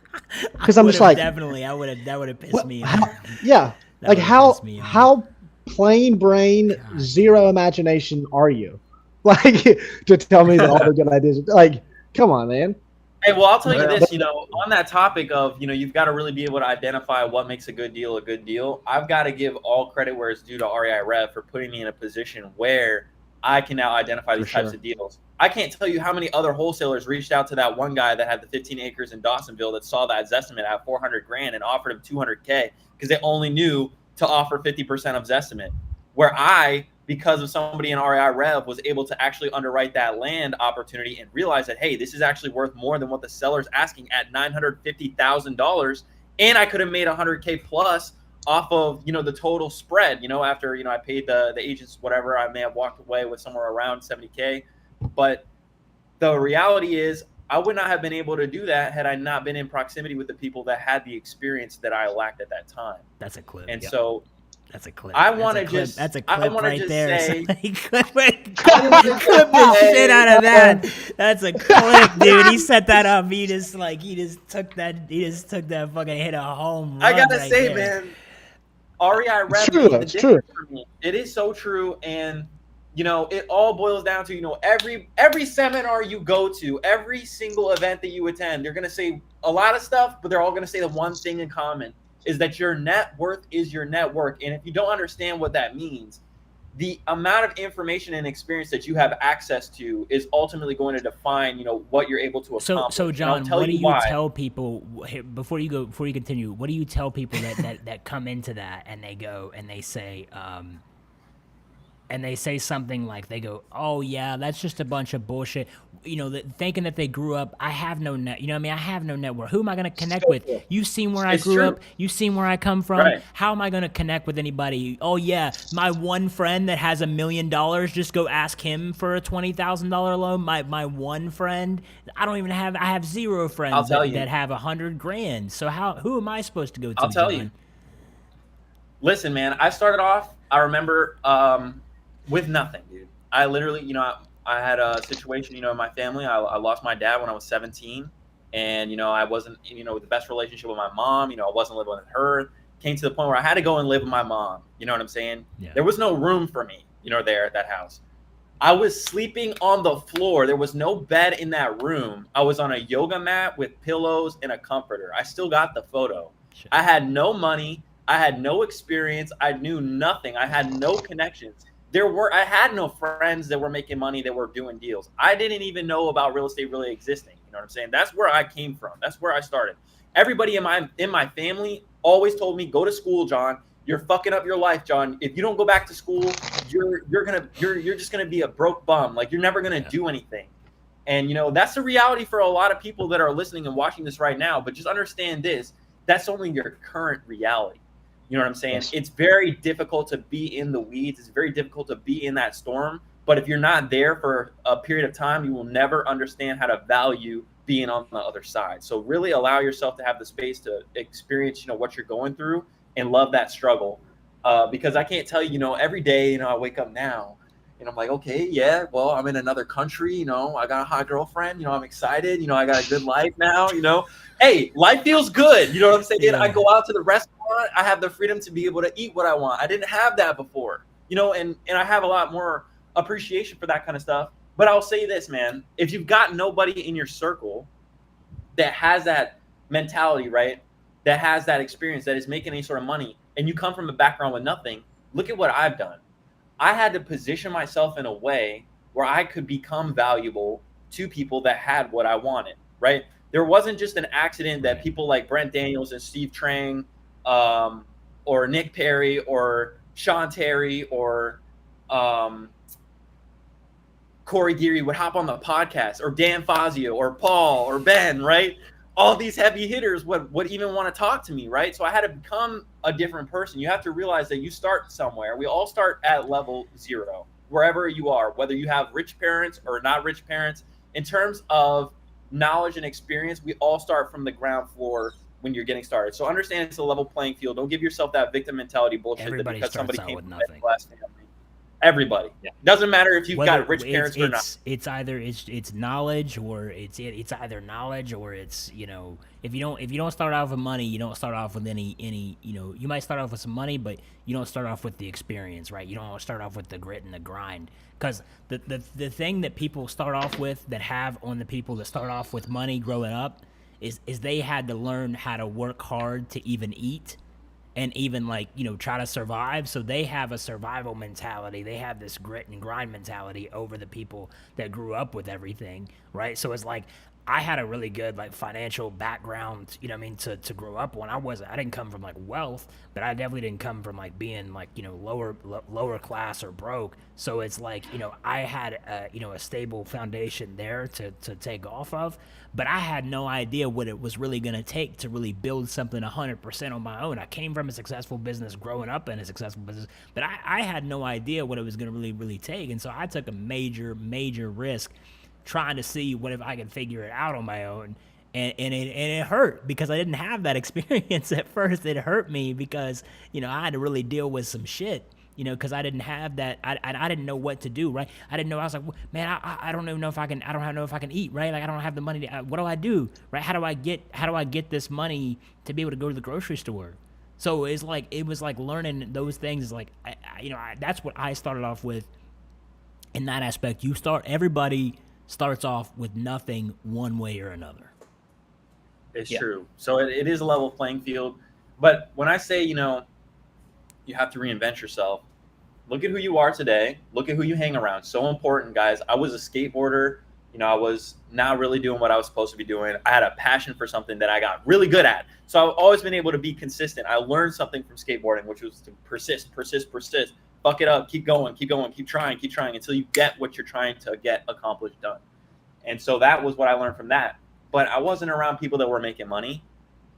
because I'm just like, definitely, that would have pissed me off. Yeah, like how plain brain, zero imagination are you? Like to tell me that all the good ideas, like, come on, man. Hey, well, I'll tell you this, on that topic of, you've got to really be able to identify what makes a good deal a good deal. I've got to give all credit where it's due to REIRev for putting me in a position where I can now identify these types of deals. I can't tell you how many other wholesalers reached out to that one guy that had the 15 acres in Dawsonville that saw that Zestimate at $400,000 and offered him $200K because they only knew to offer 50% of Zestimate. Where I, because of somebody in REIRev, was able to actually underwrite that land opportunity and realize that, hey, this is actually worth more than what the seller's asking at $950,000, and I could have made $100K plus off of the total spread. After I paid the agents whatever, I may have walked away with somewhere around $70K. But the reality is, I would not have been able to do that had I not been in proximity with the people that had the experience that I lacked at that time. That's a clip. And so that's a clip. I want to just. That's a clip right there. Say, clip the shit out of that. That's a clip, dude. He set that up. He just took that fucking hit a home run. I gotta right say, there. man, REIRev made the difference for me. It is so true, and it all boils down to every seminar you go to, every single event that you attend, they're gonna say a lot of stuff, but they're all gonna say the one thing in common is that your net worth is your network. And if you don't understand what that means, the amount of information and experience that you have access to is ultimately going to define, what you're able to accomplish. So John, what do you tell people before you continue? What do you tell people that come into that and they go and they say, something like, they go, oh yeah, that's just a bunch of bullshit. Thinking that they grew up, I have no net. I have no network. Who am I going to connect with? You've seen where I grew up. You've seen where I come from. Right. How am I going to connect with anybody? Oh yeah, my one friend that has $1 million, just go ask him for a $20,000 loan. My one friend, I have zero friends that have $100,000. So who am I supposed to go to? I'll tell you. Listen, man, I started off, I remember, with nothing, dude. I literally, I had a situation, in my family. I lost my dad when I was 17. and I wasn't the best relationship with my mom. I wasn't living with her. Came to the point where I had to go and live with my mom. You know what I'm saying? Yeah. There was no room for me, there at that house. I was sleeping on the floor. There was no bed in that room. I was on a yoga mat with pillows and a comforter. I still got the photo. Shit. I had no money. I had no experience. I knew nothing. I had no connections. I had no friends that were making money, that were doing deals. I didn't even know about real estate really existing. You know what I'm saying? That's where I came from. That's where I started. Everybody in my family always told me, go to school, John. You're fucking up your life, John. If you don't go back to school, you're just gonna be a broke bum. Like, you're never gonna do anything. And that's the reality for a lot of people that are listening and watching this right now. But just understand this: that's only your current reality. You know what I'm saying? Yes. It's very difficult to be in the weeds. It's very difficult to be in that storm. But if you're not there for a period of time, you will never understand how to value being on the other side. So really allow yourself to have the space to experience, what you're going through, and love that struggle. Because I can't tell you, every day, I wake up now and I'm like, okay, yeah, well, I'm in another country, I got a hot girlfriend, I'm excited, I got a good life now, hey, life feels good. You know what I'm saying? Yeah. I go out to the restaurant. I have the freedom to be able to eat what I want. I didn't have that before, and I have a lot more appreciation for that kind of stuff. But I'll say this, man, if you've got nobody in your circle that has that mentality, right, that has that experience, that is making any sort of money, and you come from a background with nothing, look at what I've done. I had to position myself in a way where I could become valuable to people that had what I wanted, right? There wasn't just an accident that people like Brent Daniels and Steve Trang, or Nick Perry or Sean Terry or Corey Geary would hop on the podcast, or Dan Fazio or Paul or Ben, right? All these heavy hitters would even want to talk to me, right? So I had to become a different person. You have to realize that you start somewhere. We all start at level 0, wherever you are, whether you have rich parents or not rich parents. In terms of knowledge and experience, we all start from the ground floor when you're getting started. So understand it's a level playing field. Don't give yourself that victim mentality bullshit. Everybody that because starts somebody out came with from nothing. a last family. Everybody. Yeah. Doesn't matter if you've Whether got rich parents or not. It's either it's knowledge, or it's either knowledge, or it's if you don't start off with money, you don't start off with any you might start off with some money, but you don't start off with the experience, right? You don't start off with the grit and the grind, because the thing that people start off with, that have on the people that start off with money growing up, is they had to learn how to work hard to even eat, and even try to survive. So they have a survival mentality. They have this grit and grind mentality over the people that grew up with everything, right? So it's like, I had a really good financial background, to grow up on. I didn't come from wealth, but I definitely didn't come from being lower class or broke. So it's I had a stable foundation there to take off of, but I had no idea what it was really going to take to really build something 100% on my own. I came from a successful business, growing up in a successful business, but I had no idea what it was going to really take. And so I took a major risk trying to see what if I could figure it out on my own. And it hurt, because I didn't have that experience at first. It hurt me because, I had to really deal with some shit, because I didn't have that. I didn't know what to do, right? I didn't know. I was like, man, I don't even know if I can, I don't know if I can eat, right? I don't have the money to, what do I do, right? How do I get this money to be able to go to the grocery store? So it was learning those things. That's what I started off with in that aspect. Everybody starts off with nothing one way or another. It's true. So it is a level playing field. But when I say, you have to reinvent yourself, look at who you are today. Look at who you hang around. So important, guys. I was a skateboarder. I was not really doing what I was supposed to be doing. I had a passion for something that I got really good at. So I've always been able to be consistent. I learned something from skateboarding, which was to persist. Fuck it up, keep going, keep trying until you get what you're trying to get accomplished done. And so that was what I learned from that. But I wasn't around people that were making money.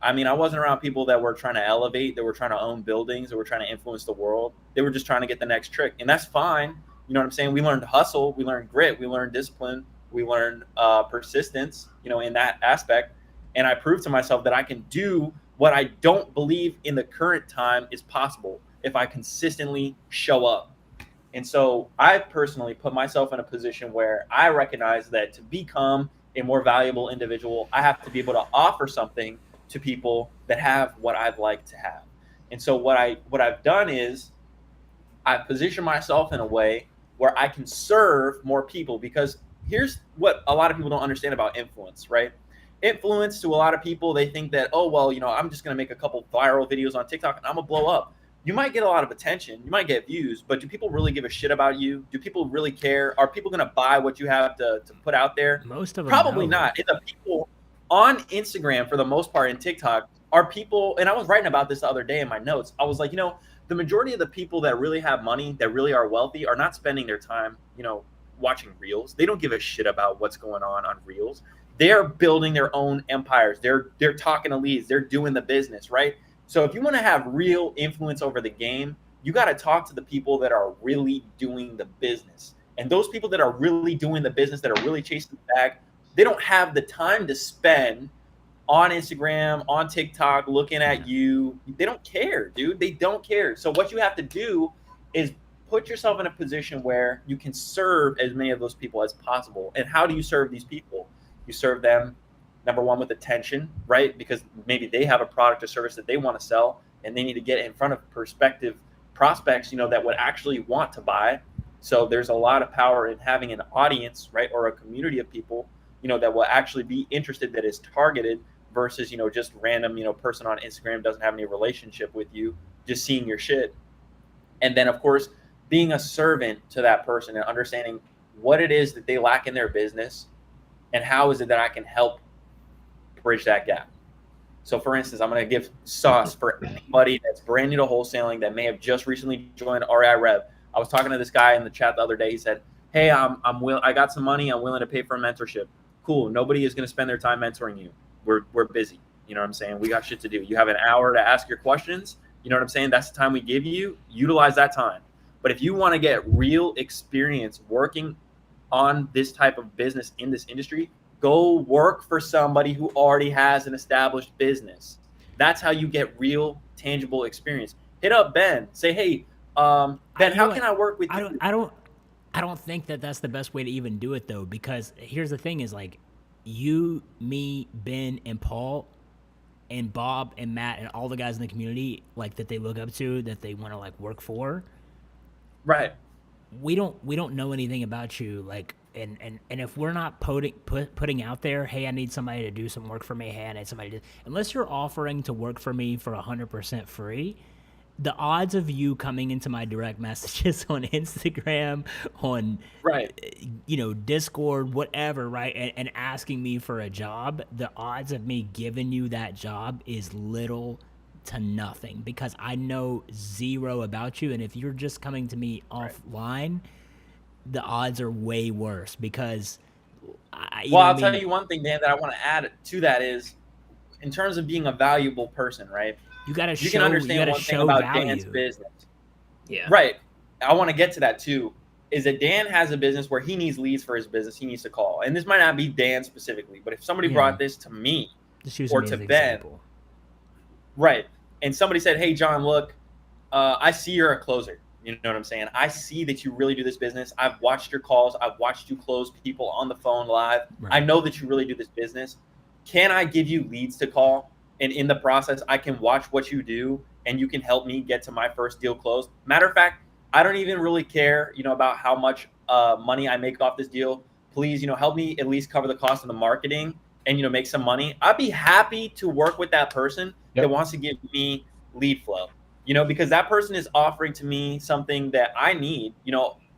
I wasn't around people that were trying to elevate, that were trying to own buildings, that were trying to influence the world. They were just trying to get the next trick. And that's fine. You know what I'm saying? We learned hustle, we learned grit, we learned discipline, we learned persistence, in that aspect. And I proved to myself that I can do what I don't believe in the current time is possible if I consistently show up. And so I personally put myself in a position where I recognize that to become a more valuable individual, I have to be able to offer something to people that have what I'd like to have. And so what I've done is I've positioned myself in a way where I can serve more people, because here's what a lot of people don't understand about influence, right? Influence, to a lot of people, they think that, oh, well, I'm just going to make a couple viral videos on TikTok and I'm going to blow up. You might get a lot of attention, you might get views, but do people really give a shit about you? Do people really care? Are people going to buy what you have to put out there? Most of them Probably no. not. And the people on Instagram, for the most part, and TikTok, are people, and I was writing about this the other day in my notes. I was like, the majority of the people that really have money, that really are wealthy, are not spending their time, watching reels. They don't give a shit about what's going on reels. They're building their own empires. They're talking to leads. They're doing the business, right? So if you want to have real influence over the game, you got to talk to the people that are really doing the business. And those people that are really doing the business, that are really chasing the bag, they don't have the time to spend on Instagram, on TikTok, looking at you. They don't care, dude. They don't care. So what you have to do is put yourself in a position where you can serve as many of those people as possible. And how do you serve these people? You serve them, number one, with attention, right? Because maybe they have a product or service that they want to sell, and they need to get in front of prospective prospects, that would actually want to buy. So there's a lot of power in having an audience, right? Or a community of people, that will actually be interested, that is targeted, versus, just random, person on Instagram doesn't have any relationship with you, just seeing your shit. And then, of course, being a servant to that person and understanding what it is that they lack in their business, and how is it that I can help bridge that gap. So for instance, I'm going to give sauce for anybody that's brand new to wholesaling, that may have just recently joined REIRev. I was talking to this guy in the chat the other day. He said, hey, I got some money. I'm willing to pay for a mentorship. Cool. Nobody is going to spend their time mentoring you. We're busy. You know what I'm saying? We got shit to do. You have an hour to ask your questions. You know what I'm saying? That's the time we give you. Utilize that time. But if you want to get real experience working on this type of business in this industry, go work for somebody who already has an established business. That's how you get real, tangible experience. Hit up Ben. Say, hey, Ben, how can I work with you? I don't think that that's the best way to even do it, though, because here's the thing: is like you, me, Ben, and Paul, and Bob and Matt and all the guys in the community, like that they look up to, that they want to like work for. Right. We don't know anything about you, like, and if we're not putting out there, hey, I need somebody to do some work for me, hey, I need somebody to, unless you're offering to work for me for 100% free, the odds of you coming into my direct messages on Instagram, on Discord, whatever, right, and asking me for a job, the odds of me giving you that job is little to nothing, because I know zero about you. And if you're just coming to me offline, the odds are way worse, because I'll tell you one thing, Dan, that I want to add to that is, in terms of being a valuable person, right? You got to show, you can understand one thing about value. Dan's business. Yeah. Right. I want to get to that too, is that Dan has a business where he needs leads for his business. He needs to call. And this might not be Dan specifically, but if somebody brought this to me or to Ben, right, and somebody said, hey, John, look, I see you're a closer. You know what I'm saying? I see that you really do this business. I've watched your calls. I've watched you close people on the phone live. Right. I know that you really do this business. Can I give you leads to call? And in the process, I can watch what you do, and you can help me get to my first deal closed. Matter of fact, I don't even really care, about how much money I make off this deal. Please, help me at least cover the cost of the marketing and, make some money. I'd be happy to work with that person that wants to give me lead flow, because that person is offering to me something that I need.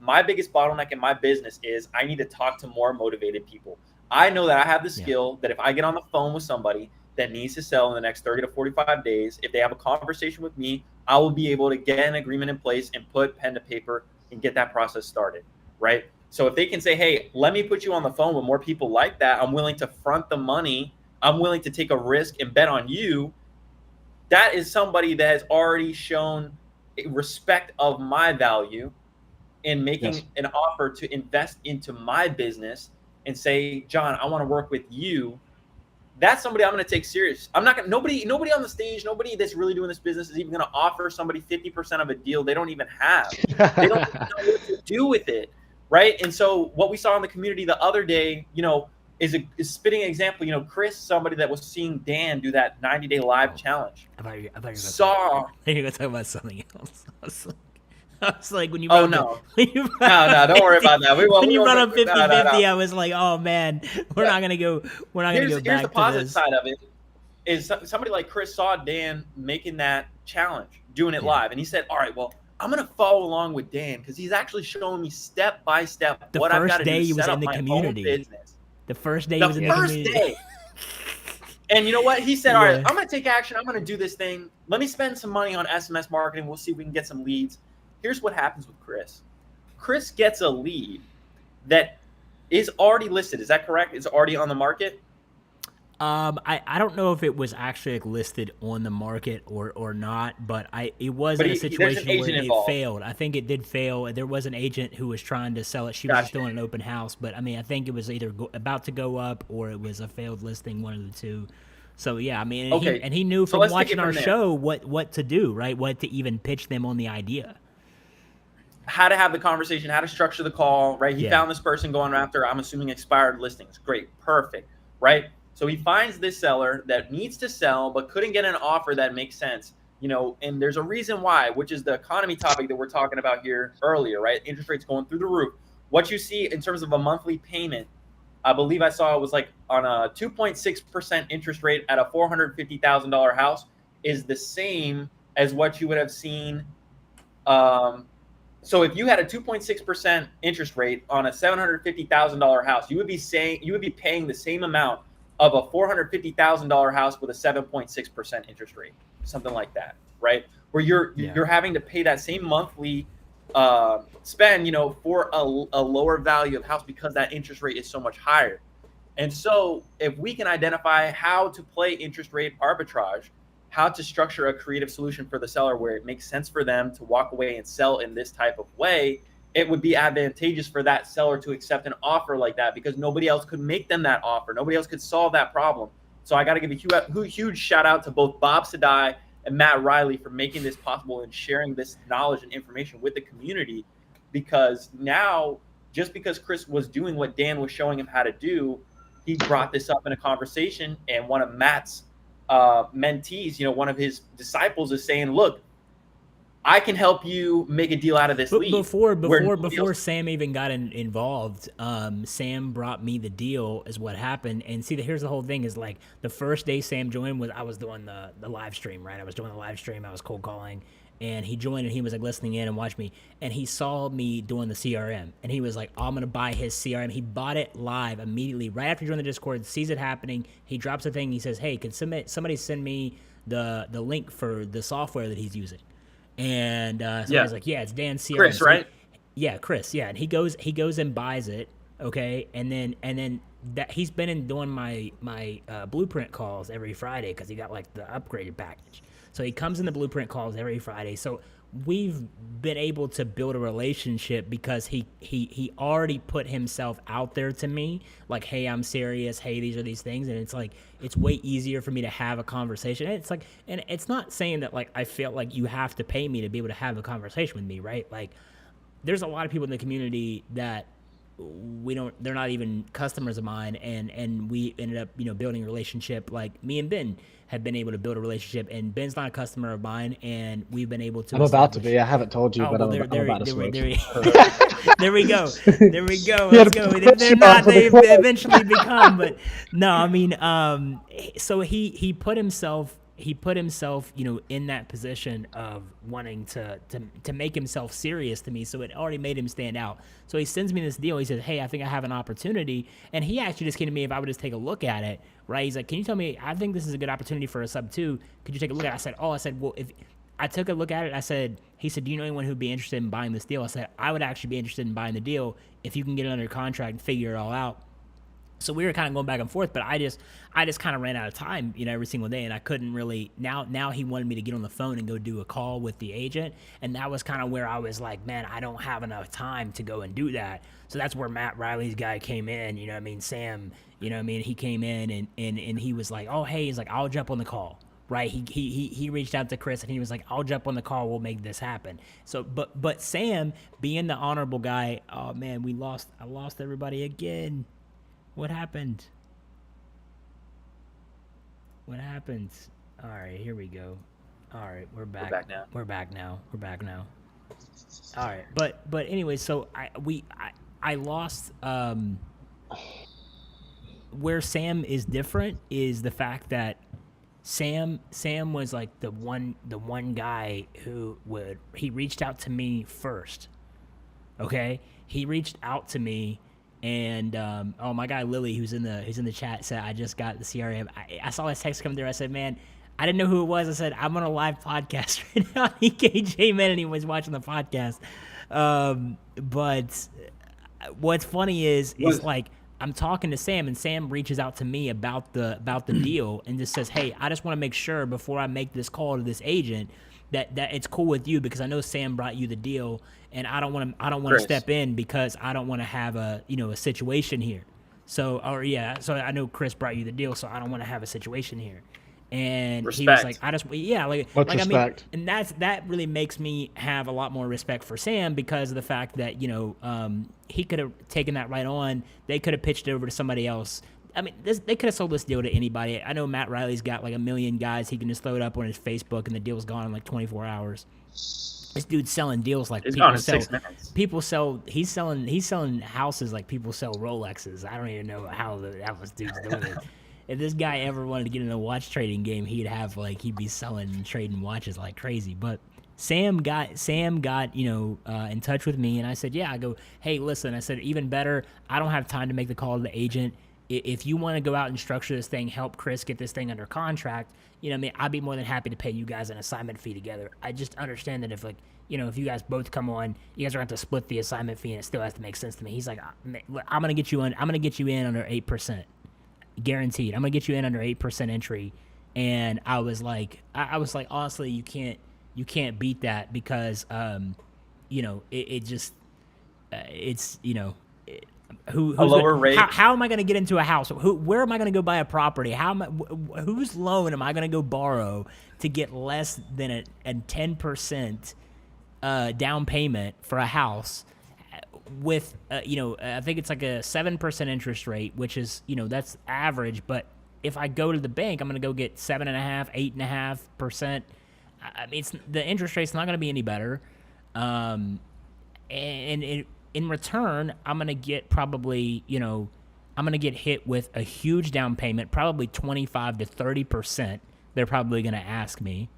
My biggest bottleneck in my business is I need to talk to more motivated people. I know that I have the skill that if I get on the phone with somebody that needs to sell in the next 30 to 45 days, if they have a conversation with me, I will be able to get an agreement in place and put pen to paper and get that process started, right? So if they can say, hey, let me put you on the phone with more people like that, I'm willing to front the money, I'm willing to take a risk and bet on you, that is somebody that has already shown respect of my value in making an offer to invest into my business and say, John, I want to work with you. That's somebody I'm going to take serious. I'm not going to, nobody on the stage, nobody that's really doing this business is even going to offer somebody 50% of a deal they don't even have. They don't know what to do with it, right? And so what we saw in the community the other day, is a spitting example. You know, Chris, somebody that was seeing Dan do that 90-day live challenge, I thought you were going to talk about something else. I was like, when you Oh brought no, up when you brought no, up don't worry 50 about that. when you brought up 50-50, no. I was like, oh man, we're not gonna go Here's back the to positive this. side of it is somebody like Chris saw Dan making that challenge, doing it Yeah. live, and he said, all right, well, I'm gonna follow along with Dan because he's actually showing me step by step The what I've first got to do day to he was set in up the my own community. business. The first day he The was in the first community. day. And you know what? He said, all right, Yeah. I'm going to take action. I'm going to do this thing. Let me spend some money on SMS marketing. We'll see if we can get some leads. Here's what happens with Chris. Chris gets a lead that is already listed. Is that correct? It's already on the market? I don't know if it was actually like listed on the market or not, but it was But in a there's an situation where agent it involved. failed. I think it did fail. There was an agent who was trying to sell it. She was just Gotcha. doing an open house, but I mean, I think it was either about to go up or it was a failed listing, one of the two. So yeah, I mean, Okay. he knew So from let's take watching it our from there. show what to do, right? What to even pitch them on the idea. How to have the conversation, how to structure the call, right? He Yeah. found this person going after, I'm assuming, expired listings. Great. Perfect. Right? So he finds this seller that needs to sell but couldn't get an offer that makes sense. You know, and there's a reason why, which is the economy topic that we're talking about here earlier, right? Interest rates going through the roof. What you see in terms of a monthly payment, I believe I saw it was like on a 2.6% interest rate at a $450,000 house is the same as what you would have seen. So if you had a 2.6% interest rate on a $750,000 house, you would be paying the same amount of a $450,000 house with a 7.6% interest rate, something like that, right? Where you're having to pay that same monthly spend, you know, for a lower value of house because that interest rate is so much higher. And so if we can identify how to play interest rate arbitrage, how to structure a creative solution for the seller where it makes sense for them to walk away and sell in this type of way, it would be advantageous for that seller to accept an offer like that because nobody else could make them that offer. Nobody else could solve that problem. So I got to give a huge shout out to both Bob Sadai and Matt Riley for making this possible and sharing this knowledge and information with the community, because now, just because Chris was doing what Dan was showing him how to do, he brought this up in a conversation, and one of Matt's mentees, you know, one of his disciples is saying, look, I can help you make a deal out of this lead. Before Sam even got involved, Sam brought me the deal is what happened. And see, here's the whole thing is like the first day Sam joined I was doing the live stream, right? I was doing the live stream. I was cold calling. And he joined and he was like listening in and watched me. And he saw me doing the CRM. And he was like, oh, I'm going to buy his CRM. He bought it live immediately. Right after he joined the Discord, sees it happening. He drops a thing. He says, hey, can somebody send me the link for the software that he's using? And so he's like, yeah, it's Dan CRM. Chris, right? Chris. Yeah. And he goes and buys it. Okay. And then that he's been in doing my blueprint calls every Friday because he got like the upgraded package. So he comes in the blueprint calls every Friday. So we've been able to build a relationship because he already put himself out there to me. Like, hey, I'm serious. Hey, these are these things. And it's like, it's way easier for me to have a conversation. And it's like, and it's not saying that like, I feel like you have to pay me to be able to have a conversation with me, right? Like there's a lot of people in the community that they're not even customers of mine. And we ended up, you know, building a relationship. Like me and Ben have been able to build a relationship, and Ben's not a customer of mine, and we've been able to. I'm about to be. I haven't told you, but I'm about to switch. There we go. Let's go. They're not. They eventually become, but no. I mean, so he put himself, you know, in that position of wanting to make himself serious to me. So it already made him stand out. So he sends me this deal. He says, hey, I think I have an opportunity. And he actually just came to me if I would just take a look at it, right? He's like, can you tell me, I think this is a good opportunity for a sub 2. Could you take a look at it? I said, well, if I took a look at it, he said, do you know anyone who'd be interested in buying this deal? I said, I would actually be interested in buying the deal if you can get it under contract and figure it all out. So we were kind of going back and forth, but I just kind of ran out of time, you know, every single day, and I couldn't really. Now he wanted me to get on the phone and go do a call with the agent, and that was kind of where I was like, man, I don't have enough time to go and do that. So that's where Matt Riley's guy came in, you know what I mean? Sam, you know what I mean? He came in and he was like, oh, hey, he's like, I'll jump on the call. Right, he reached out to Chris and he was like, "I'll jump on the call. We'll make this happen." So, but Sam, being the honorable guy, oh man, I lost everybody again. What happened? What happened? All right, here we go. All right, we're back. back now. We're back now. We're back now. All right, but anyway, so I lost. Where Sam is different is the fact that Sam was like the one guy who he reached out to me first. Okay, he reached out to me, and my guy Lily, who's in the chat, said I just got the CRM. I saw his text come through. I said, man, I didn't know who it was. I said, I'm on a live podcast right now. EKJ man, and he was watching the podcast. But what's funny is like I'm talking to Sam, and Sam reaches out to me about the deal and just says, hey, I just want to make sure before I make this call to this agent that it's cool with you, because I know Sam brought you the deal, and I don't want to step in because I don't want to have a situation here. So I know Chris brought you the deal, so I don't want to have a situation here. And Respect. He was like, I just Much respect. I mean, and that really makes me have a lot more respect for Sam, because of the fact that he could have taken that right on. They could have pitched it over to somebody else. I mean, they could have sold this deal to anybody. I know Matt Riley's got like 1 million guys. He can just throw it up on his Facebook, and the deal's gone in like 24 hours. This dude's selling deals like It's gone in 6 minutes. He's selling houses like people sell Rolexes. I don't even know how this dude's doing it. If this guy ever wanted to get in a watch trading game, he'd be selling and trading watches like crazy. But Sam got in touch with me, and I said, yeah. I go, hey, listen. I said, even better, I don't have time to make the call to the agent. If you want to go out and structure this thing, help Chris get this thing under contract, I'd be more than happy to pay you guys an assignment fee together. I just understand that if you guys both come on, you guys are going to have to split the assignment fee, and it still has to make sense to me. He's like, I'm going to get you in under 8%. Guaranteed. I'm gonna get you in under 8% entry. And I was like, honestly, you can't beat that, because who's a lower rate. How am I gonna get into a house? Where am I gonna go buy a property? Whose loan am I gonna go borrow to get less than a 10% down payment for a house? With I think it's like a 7% interest rate, which is that's average. But if I go to the bank, I'm going to go get 7.5%, 8.5%. I mean, the interest rate's not going to be any better. And in return, I'm going to get probably I'm going to get hit with a huge down payment, probably 25 to 30%. They're probably going to ask me.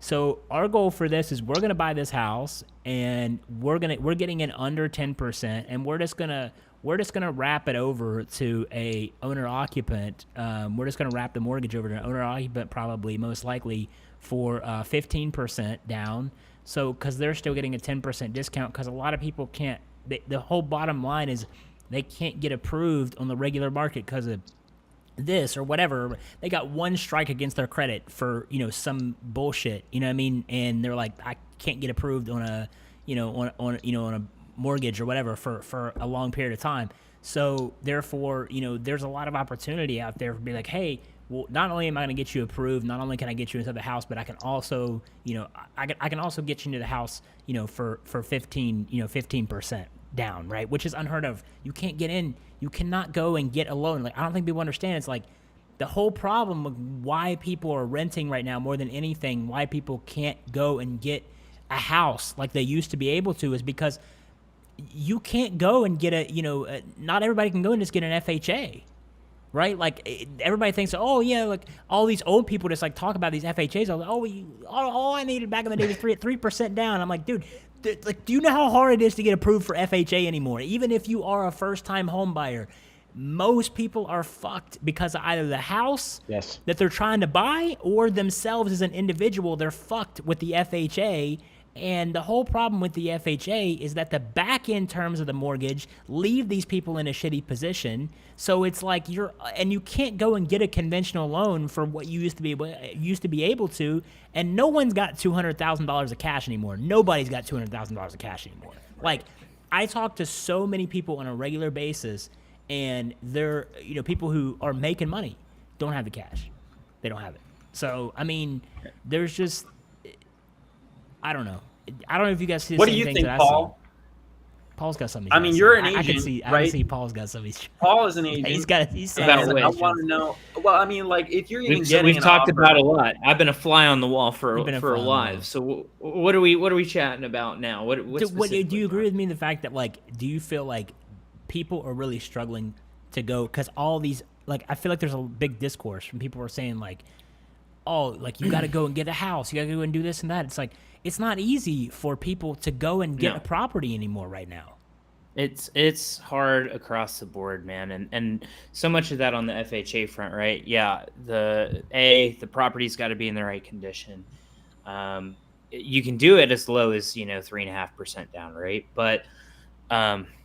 So our goal for this is we're going to buy this house, and we're getting in under 10%, and we're just going to wrap it over to a owner occupant. We're just going to wrap the mortgage over to an owner occupant, probably most likely for 15% down. So because they're still getting a 10% discount, because a lot of people can't. The whole bottom line is they can't get approved on the regular market because of this or whatever. They got one strike against their credit for some bullshit, you know what I mean, and they're like, I can't get approved on a on a mortgage or whatever for a long period of time. So therefore, there's a lot of opportunity out there to be like, hey, well, not only am I going to get you approved, not only can I get you into the house, but I can also I can also get you into the house for 15% down, right? Which is unheard of. You can't get in. You cannot go and get a loan. Like, I don't think people understand. It's like the whole problem of why people are renting right now more than anything, why people can't go and get a house like they used to be able to, is because you can't go and get not everybody can go and just get an FHA, right? Like, everybody thinks, oh yeah, like all these old people just like talk about these FHAs. All I needed back in the day was 3% down. I'm like, dude, like, do you know how hard it is to get approved for FHA anymore? Even if you are a first-time home buyer, most people are fucked because of either the house that they're trying to buy or themselves as an individual. They're fucked with the FHA. And the whole problem with the FHA is that the back end terms of the mortgage leave these people in a shitty position. So it's like you can't go and get a conventional loan for what you used to be able to. And no one's got $200,000 of cash anymore. Nobody's got $200,000 of cash anymore. Like, I talk to so many people on a regular basis, and they're people who are making money don't have the cash. They don't have it. So I mean, there's just. I don't know. I don't know if you guys see the What same do you things think, that Paul? Paul's got something. I mean, you're an I can agent, see. I right? can see Paul's got something. Paul is an agent. He's saying About some which? I questions. want to know. Well, I mean, like if you're even We've getting an talked offer, about a lot. I've been a fly on the wall for You've been a a fly on the wall. live. So what are we chatting about now? What Do you specifically, agree Mark? with me in the fact that like, do you feel like people are really struggling to go because all these like I feel like there's a big discourse from people who are saying like, oh, like you got to go and get a house, you got to go and do this and that. It's like it's not easy for people to go and get No. a property anymore right now. It's hard across the board, man, and so much of that on the FHA front, right? Yeah, the property's got to be in the right condition. You can do it as low as 3.5% down, right? But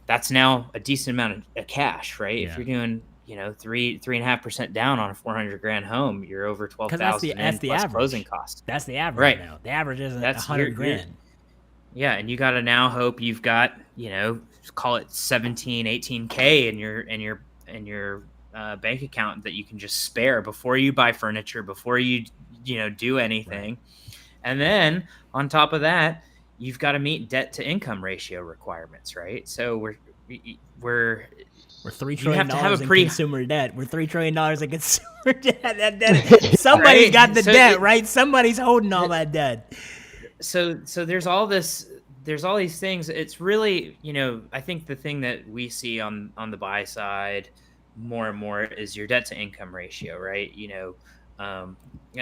that's now a decent amount of cash, right? Yeah. If you're doing 3.5% down on a $400,000 home, you're over 12,000 that's the plus average. closing costs. That's the average Right. now. The average isn't That's $100,000. Yeah, and you got to now hope you've got call it 17, 18K in your bank account that you can just spare before you buy furniture, before you do anything. Right. And then on top of that, you've got to meet debt to income ratio requirements, right? So we're $3 you trillion have to have a in pretty consumer debt. We're $3 trillion in consumer debt. Somebody's Right? got the So debt, right? Somebody's holding all that debt. So there's all these things. It's really, I think the thing that we see on the buy side more and more is your debt to income ratio, right?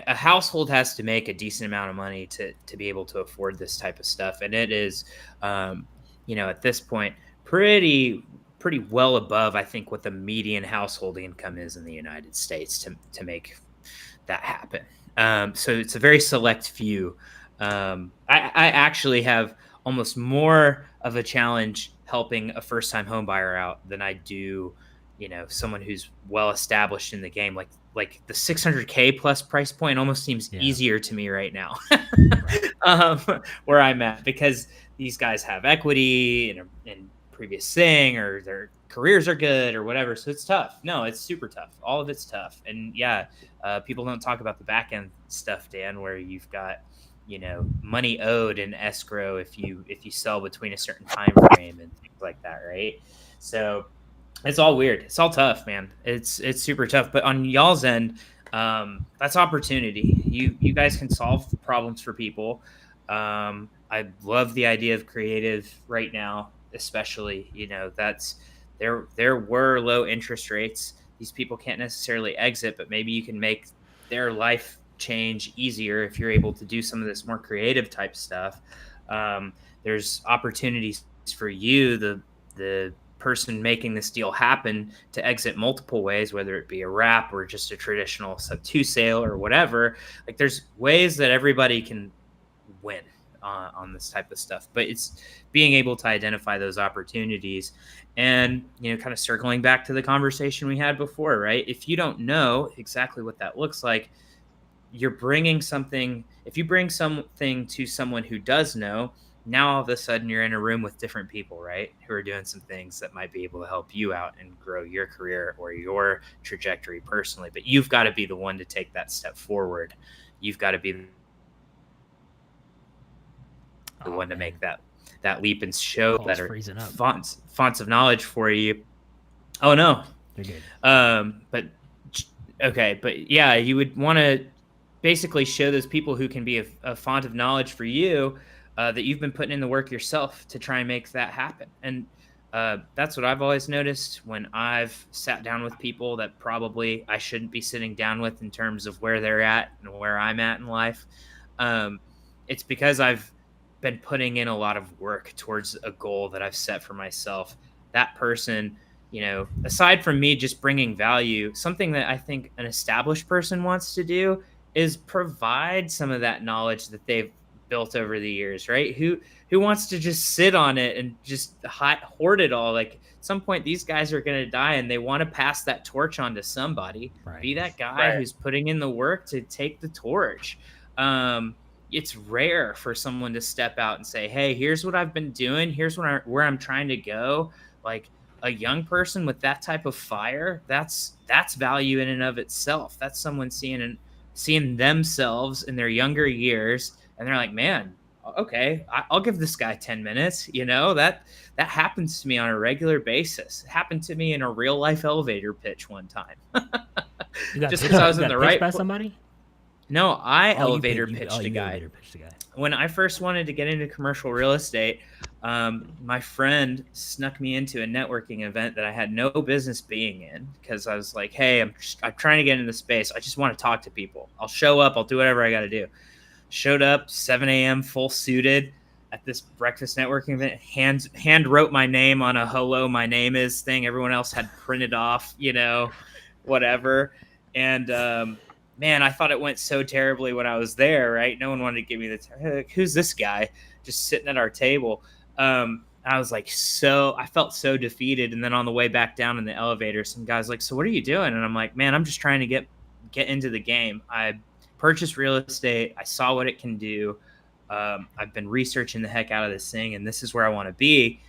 A household has to make a decent amount of money to be able to afford this type of stuff. And it is, at this point, pretty well above, I think, what the median household income is in the United States to make that happen. So it's a very select few. I actually have almost more of a challenge helping a first-time home buyer out than I do, someone who's well established in the game. Like the 600K plus price point almost seems easier to me right now, where I'm at, because these guys have equity in previous thing, or their careers are good or whatever. So it's tough. No, it's super tough. All of it's tough. And people don't talk about the back end stuff, Dan, where you've got money owed in escrow if you sell between a certain time frame and things like that, right? So it's all weird. It's all tough, man. It's super tough. But on y'all's end, that's opportunity. You guys can solve problems for people. I love the idea of creative right now, especially. That's there were low interest rates. These people can't necessarily exit, but maybe you can make their life change easier if you're able to do some of this more creative type stuff. There's opportunities for you, the person making this deal happen, to exit multiple ways, whether it be a wrap or just a traditional sub-2 sale or whatever. Like, there's ways that everybody can win on this type of stuff, but it's being able to identify those opportunities. And kind of circling back to the conversation we had before, right? If you don't know exactly what that looks like, you're bringing something. If you bring something to someone who does know, now all of a sudden you're in a room with different people, right, who are doing some things that might be able to help you out and grow your career or your trajectory personally. But you've got to be the one to take that step forward. You've got to be the one to make that leap and show Paul's that are freezing up. fonts of knowledge for you. Oh no, You're good. but okay, but yeah, you would want to basically show those people who can be a font of knowledge for you, that you've been putting in the work yourself to try and make that happen. And that's what I've always noticed when I've sat down with people that probably I shouldn't be sitting down with in terms of where they're at and where I'm at in life. It's because I've been putting in a lot of work towards a goal that I've set for myself. That person, aside from me just bringing value, something that I think an established person wants to do is provide some of that knowledge that they've built over the years, right? Who wants to just sit on it and just hoard it all? Like, at some point, these guys are going to die, and they want to pass that torch on to somebody. Right. Be that guy who's putting in the work to take the torch. It's rare for someone to step out and say, "Hey, here's what I've been doing. Here's where I'm trying to go." Like, a young person with that type of fire, that's value in and of itself. That's someone seeing themselves in their younger years, and they're like, man, okay, I'll give this guy 10 minutes. You know, that happens to me on a regular basis. It happened to me in a real life elevator pitch one time. You got Just pitched- because I was you in got the pitched right by pl- somebody? No, I Oh, elevator you pitched a guy. elevator pitched a guy. When I first wanted to get into commercial real estate, my friend snuck me into a networking event that I had no business being in, because I was like, hey, I'm trying to get into the space. I just want to talk to people. I'll show up. I'll do whatever I got to do. Showed up 7 a.m. full suited at this breakfast networking event. Hand wrote my name on a hello, my name is thing. Everyone else had printed off, whatever. And man, I thought it went so terribly when I was there, right? No one wanted to give me the who's this guy just sitting at our table? I was like, I felt so defeated. And then on the way back down in the elevator, some guy's like, so what are you doing? And I'm like, man, I'm just trying to get into the game. I purchased real estate. I saw what it can do. I've been researching the heck out of this thing, and this is where I want to be.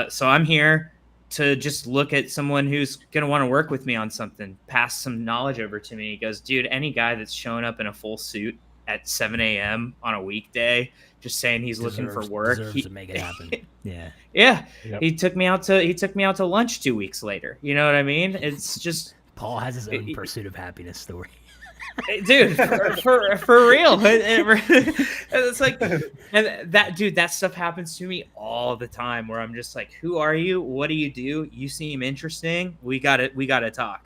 So I'm here to just look at someone who's going to want to work with me on something, pass some knowledge over to me. He goes, dude, any guy that's showing up in a full suit at 7 a.m. on a weekday, just saying he's looking for work, deserves to make it happen. Yeah. Yeah. Yep. He took me out to lunch 2 weeks later. You know what I mean? It's just, Paul has his own pursuit of happiness story. dude, for real. It's like, and that stuff happens to me all the time, where I'm just like, who are you? What do you do? You seem interesting. We gotta talk.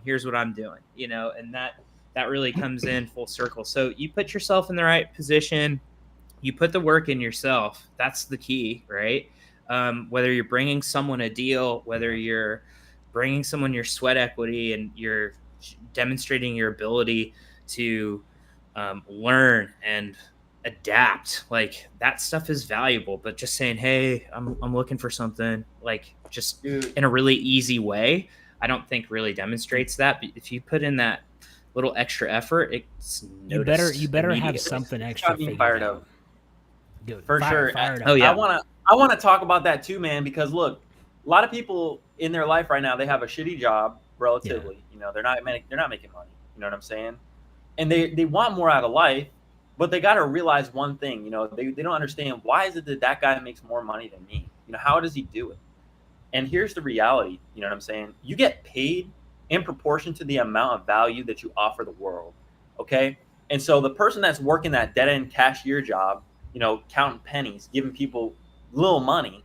Here's what I'm doing, and that really comes in full circle. So you put yourself in the right position, you put the work in yourself. That's the key, right? Whether you're bringing someone a deal, whether you're bringing someone your sweat equity, and you're demonstrating your ability to learn and adapt, like that stuff is valuable. But just saying, hey, I'm looking for something, like just in a really easy way, I don't think really demonstrates that. But if you put in that little extra effort, it's noticed. You better have immediately. something Got extra me figured fired out. up. Good. For sure. Fired up. Oh, yeah. I want to talk about that too, man, because look, a lot of people in their life right now, they have a shitty job relatively. They're not making money. You know what I'm saying? And they want more out of life, but they got to realize one thing. They don't understand, why is it that guy makes more money than me? How does he do it? And here's the reality. You know what I'm saying? You get paid in proportion to the amount of value that you offer the world. Okay. And so the person that's working that dead end cashier job, counting pennies, giving people little money,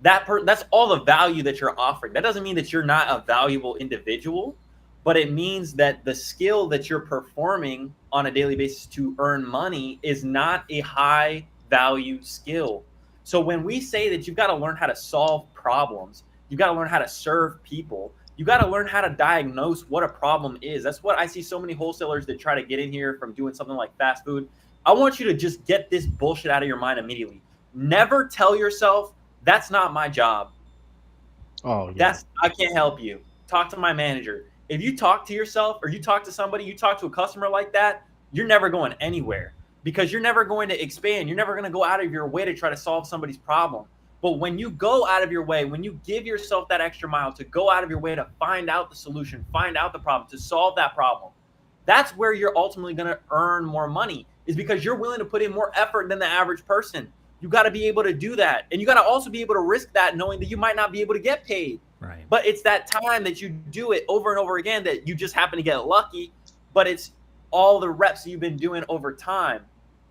that's all the value that you're offering. That doesn't mean that you're not a valuable individual, but it means that the skill that you're performing on a daily basis to earn money is not a high value skill. So when we say that you've got to learn how to solve problems, you've got to learn how to serve people, you got to learn how to diagnose what a problem is. That's what I see so many wholesalers that try to get in here from doing something like fast food. I want you to just get this bullshit out of your mind immediately. Never tell yourself, that's not my job. Oh, yeah. I can't help you. Talk to my manager. If you talk to yourself, or you talk to somebody, you talk to a customer like that, you're never going anywhere, because you're never going to expand. You're never going to go out of your way to try to solve somebody's problem. But when you go out of your way, when you give yourself that extra mile to go out of your way to find out the solution, find out the problem, to solve that problem, that's where you're ultimately going to earn more money, is because you're willing to put in more effort than the average person. You got to be able to do that. And you got to also be able to risk that, knowing that you might not be able to get paid. Right. But it's that time that you do it over and over again that you just happen to get lucky. But it's all the reps you've been doing over time.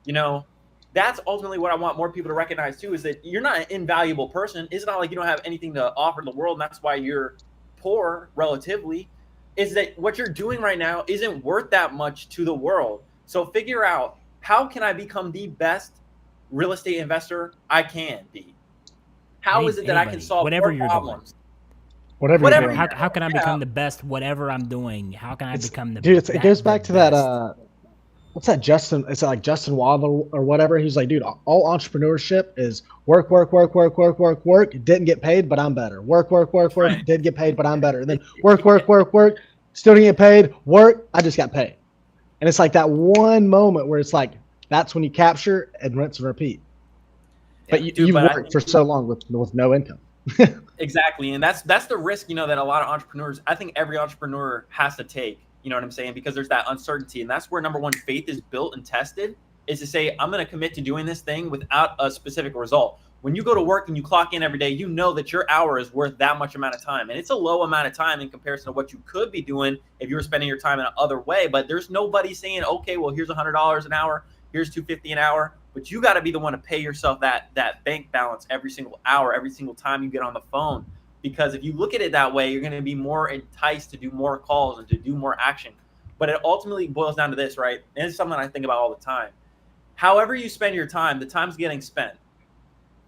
That's ultimately what I want more people to recognize too, is that you're not an invaluable person. It's not like you don't have anything to offer the world, and that's why you're poor relatively. Is that what you're doing right now isn't worth that much to the world. So figure out, how can I become the best real estate investor I can be? How is it that I can solve whatever more you're problems? doing. Whatever you're doing. How can I become the best whatever I'm doing? How can I become the dude? best? It goes back to that. What's that? Justin? It's like Justin Waddle or whatever. He's like, dude, all entrepreneurship is work. Didn't get paid, but I'm better. Work. Right. Did get paid, but I'm better. And then work. Still didn't get paid. Work. I just got paid. And it's like that one moment where it's like, that's when you capture and rinse and repeat. But you've worked for so long with no income. Exactly. And that's the risk, that a lot of entrepreneurs, I think every entrepreneur has to take, you know what I'm saying? Because there's that uncertainty. And that's where, number one, faith is built and tested. is to say, I'm going to commit to doing this thing without a specific result. When you go to work and you clock in every day, you know that your hour is worth that much amount of time. And it's a low amount of time in comparison to what you could be doing if you were spending your time in another way. But there's nobody saying, okay, well, here's $100 an hour, here's $250 an hour. But you got to be the one to pay yourself that bank balance every single hour, every single time you get on the phone. Because if you look at it that way, you're going to be more enticed to do more calls and to do more action. But it ultimately boils down to this, right? And it's something I think about all the time. However you spend your time, the time's getting spent.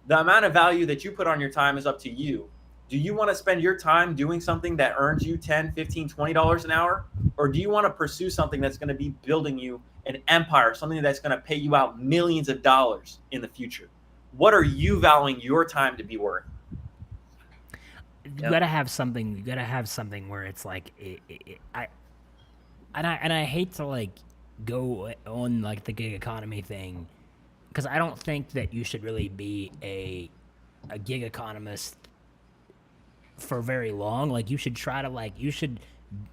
The amount of value that you put on your time is up to you. Do you want to spend your time doing something that earns you $10, $15, $20 an hour? Or do you want to pursue something that's going to be building you an empire, something that's going to pay you out millions of dollars in the future? What are you valuing your time to be worth? You gotta have something. You gotta have something where it's like, I hate to like go on like the gig economy thing, because I don't think that you should really be a gig economist for very long. Like you should try to you should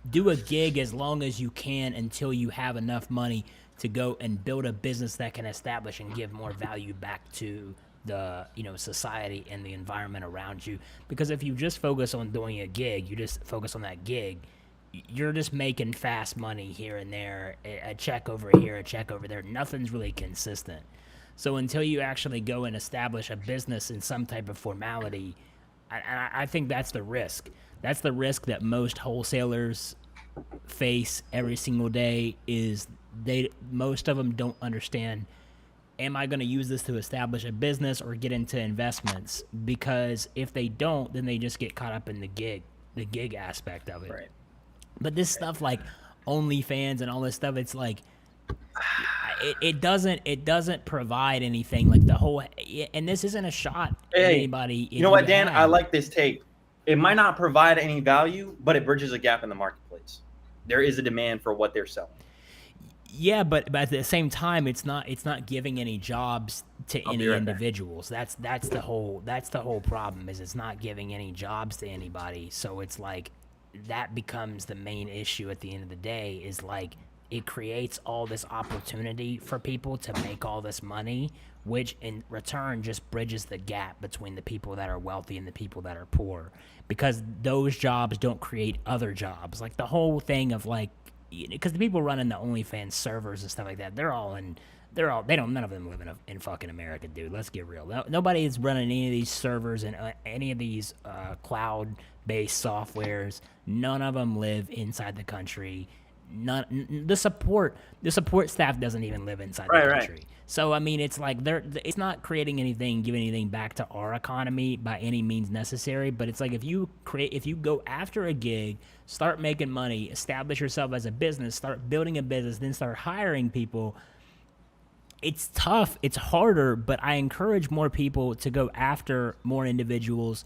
do a gig as long as you can until you have enough money to go and build a business that can establish and give more value back to the society and the environment around you. Because if you just focus on doing a gig, you just focus on that gig, you're just making fast money here and there, a check over here, a check over there. Nothing's really consistent. So until you actually go and establish a business in some type of formality, I think that's the risk. That's the risk that most wholesalers face every single day. Is most of them don't understand, am I going to use this to establish a business or get into investments? Because if they don't, then they just get caught up in the gig aspect of it. Right. But this stuff like OnlyFans and all this stuff, it's like it doesn't provide anything. Like the whole, and this isn't a shot at anybody. You know what, Dan? I like this take. It might not provide any value, but it bridges a gap in the marketplace. There is a demand for what they're selling. Yeah, but at the same time, it's not giving any jobs to any individuals. That's the whole problem, is it's not giving any jobs to anybody. So it's like that becomes the main issue at the end of the day, is like it creates all this opportunity for people to make all this money, which in return just bridges the gap between the people that are wealthy and the people that are poor, because those jobs don't create other jobs. Like the whole thing of like, because the people running the OnlyFans servers and stuff like that, none of them live in fucking America, dude. Let's get real. Nobody is running any of these servers and any of these cloud-based softwares. None of them live inside the country. The support staff doesn't even live inside the country. Right. So I mean, it's like it's not creating anything, giving anything back to our economy by any means necessary. But it's like if you go after a gig, start making money, establish yourself as a business, start building a business, then start hiring people. It's tough, it's harder, but I encourage more people to go after more individuals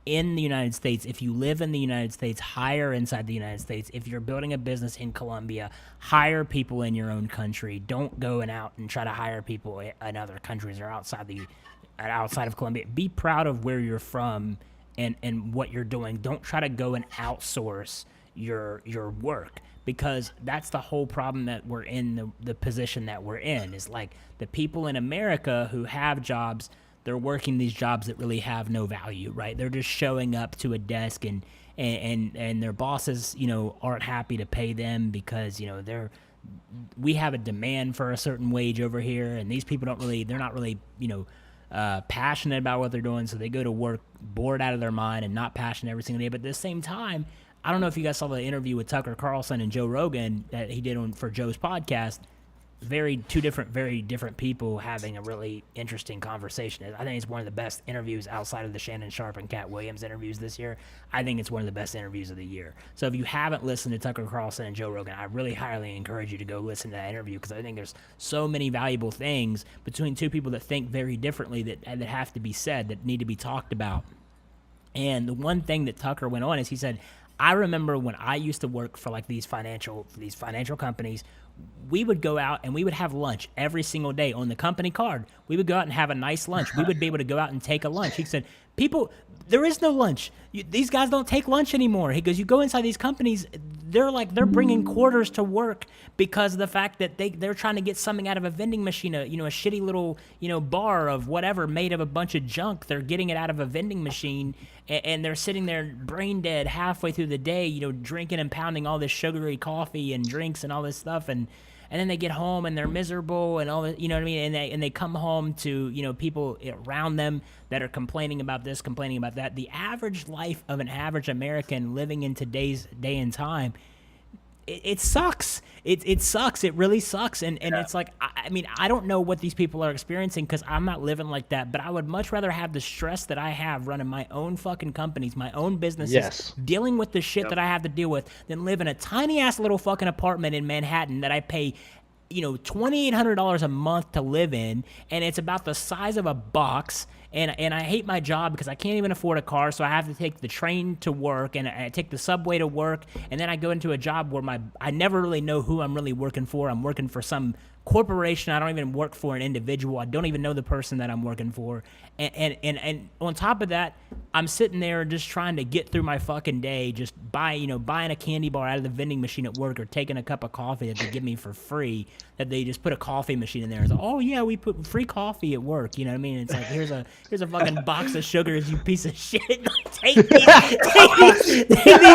in the United States. If you live in the United States, hire inside the United States. If you're building a business in Colombia, hire people in your own country. Don't go out and try to hire people in other countries or outside of Colombia. Be proud of where you're from and what you're doing. Don't try to go and outsource your work, because that's the whole problem that we're in, the position that we're in, is like the people in America who have jobs, they're working these jobs that really have no value, right? They're just showing up to a desk and their bosses, aren't happy to pay them because, we have a demand for a certain wage over here, and these people they're not really, passionate about what they're doing, so they go to work bored out of their mind and not passionate every single day. But at the same time, I don't know if you guys saw the interview with Tucker Carlson and Joe Rogan that he did for Joe's podcast. Two very different people having a really interesting conversation. I think it's one of the best interviews outside of the Shannon Sharp and Cat Williams interviews this year. I think it's one of the best interviews of the year. So if you haven't listened to Tucker Carlson and Joe Rogan, I really highly encourage you to go listen to that interview, because I think there's so many valuable things between two people that think very differently that have to be said, that need to be talked about. And the one thing that Tucker went on is he said, I remember when I used to work for like these financial companies, we would go out and we would have lunch every single day on the company card. We would go out and have a nice lunch. We would be able to go out and take a lunch. He said, there is no lunch. These guys don't take lunch anymore. He goes, you go inside these companies, they're bringing quarters to work because of the fact that they're trying to get something out of a vending machine, a shitty little bar of whatever made of a bunch of junk. They're getting it out of a vending machine, and they're sitting there brain dead halfway through the day, drinking and pounding all this sugary coffee and drinks and all this stuff, and then they get home and they're miserable and all that, you know what I mean? And they come home to, people around them that are complaining about this, complaining about that. The average life of an average American living in today's day and time, it sucks. It sucks. It really sucks. And it's like, I mean, I don't know what these people are experiencing because I'm not living like that, but I would much rather have the stress that I have running my own fucking companies, my own businesses, dealing with the shit that I have to deal with than live in a tiny ass little fucking apartment in Manhattan that I pay $2,800 a month to live in, and it's about the size of a box. And I hate my job because I can't even afford a car, so I have to take the train to work, and I take the subway to work, and then I go into a job where I never really know who I'm really working for. I'm working for some corporation. I don't even work for an individual. I don't even know the person that I'm working for. And on top of that, I'm sitting there just trying to get through my fucking day, just buying a candy bar out of the vending machine at work, or taking a cup of coffee that they give me for free, that they just put a coffee machine in there. It's like, oh yeah, we put free coffee at work. You know what I mean? It's like, here's a fucking box of sugars, you piece of shit. Take these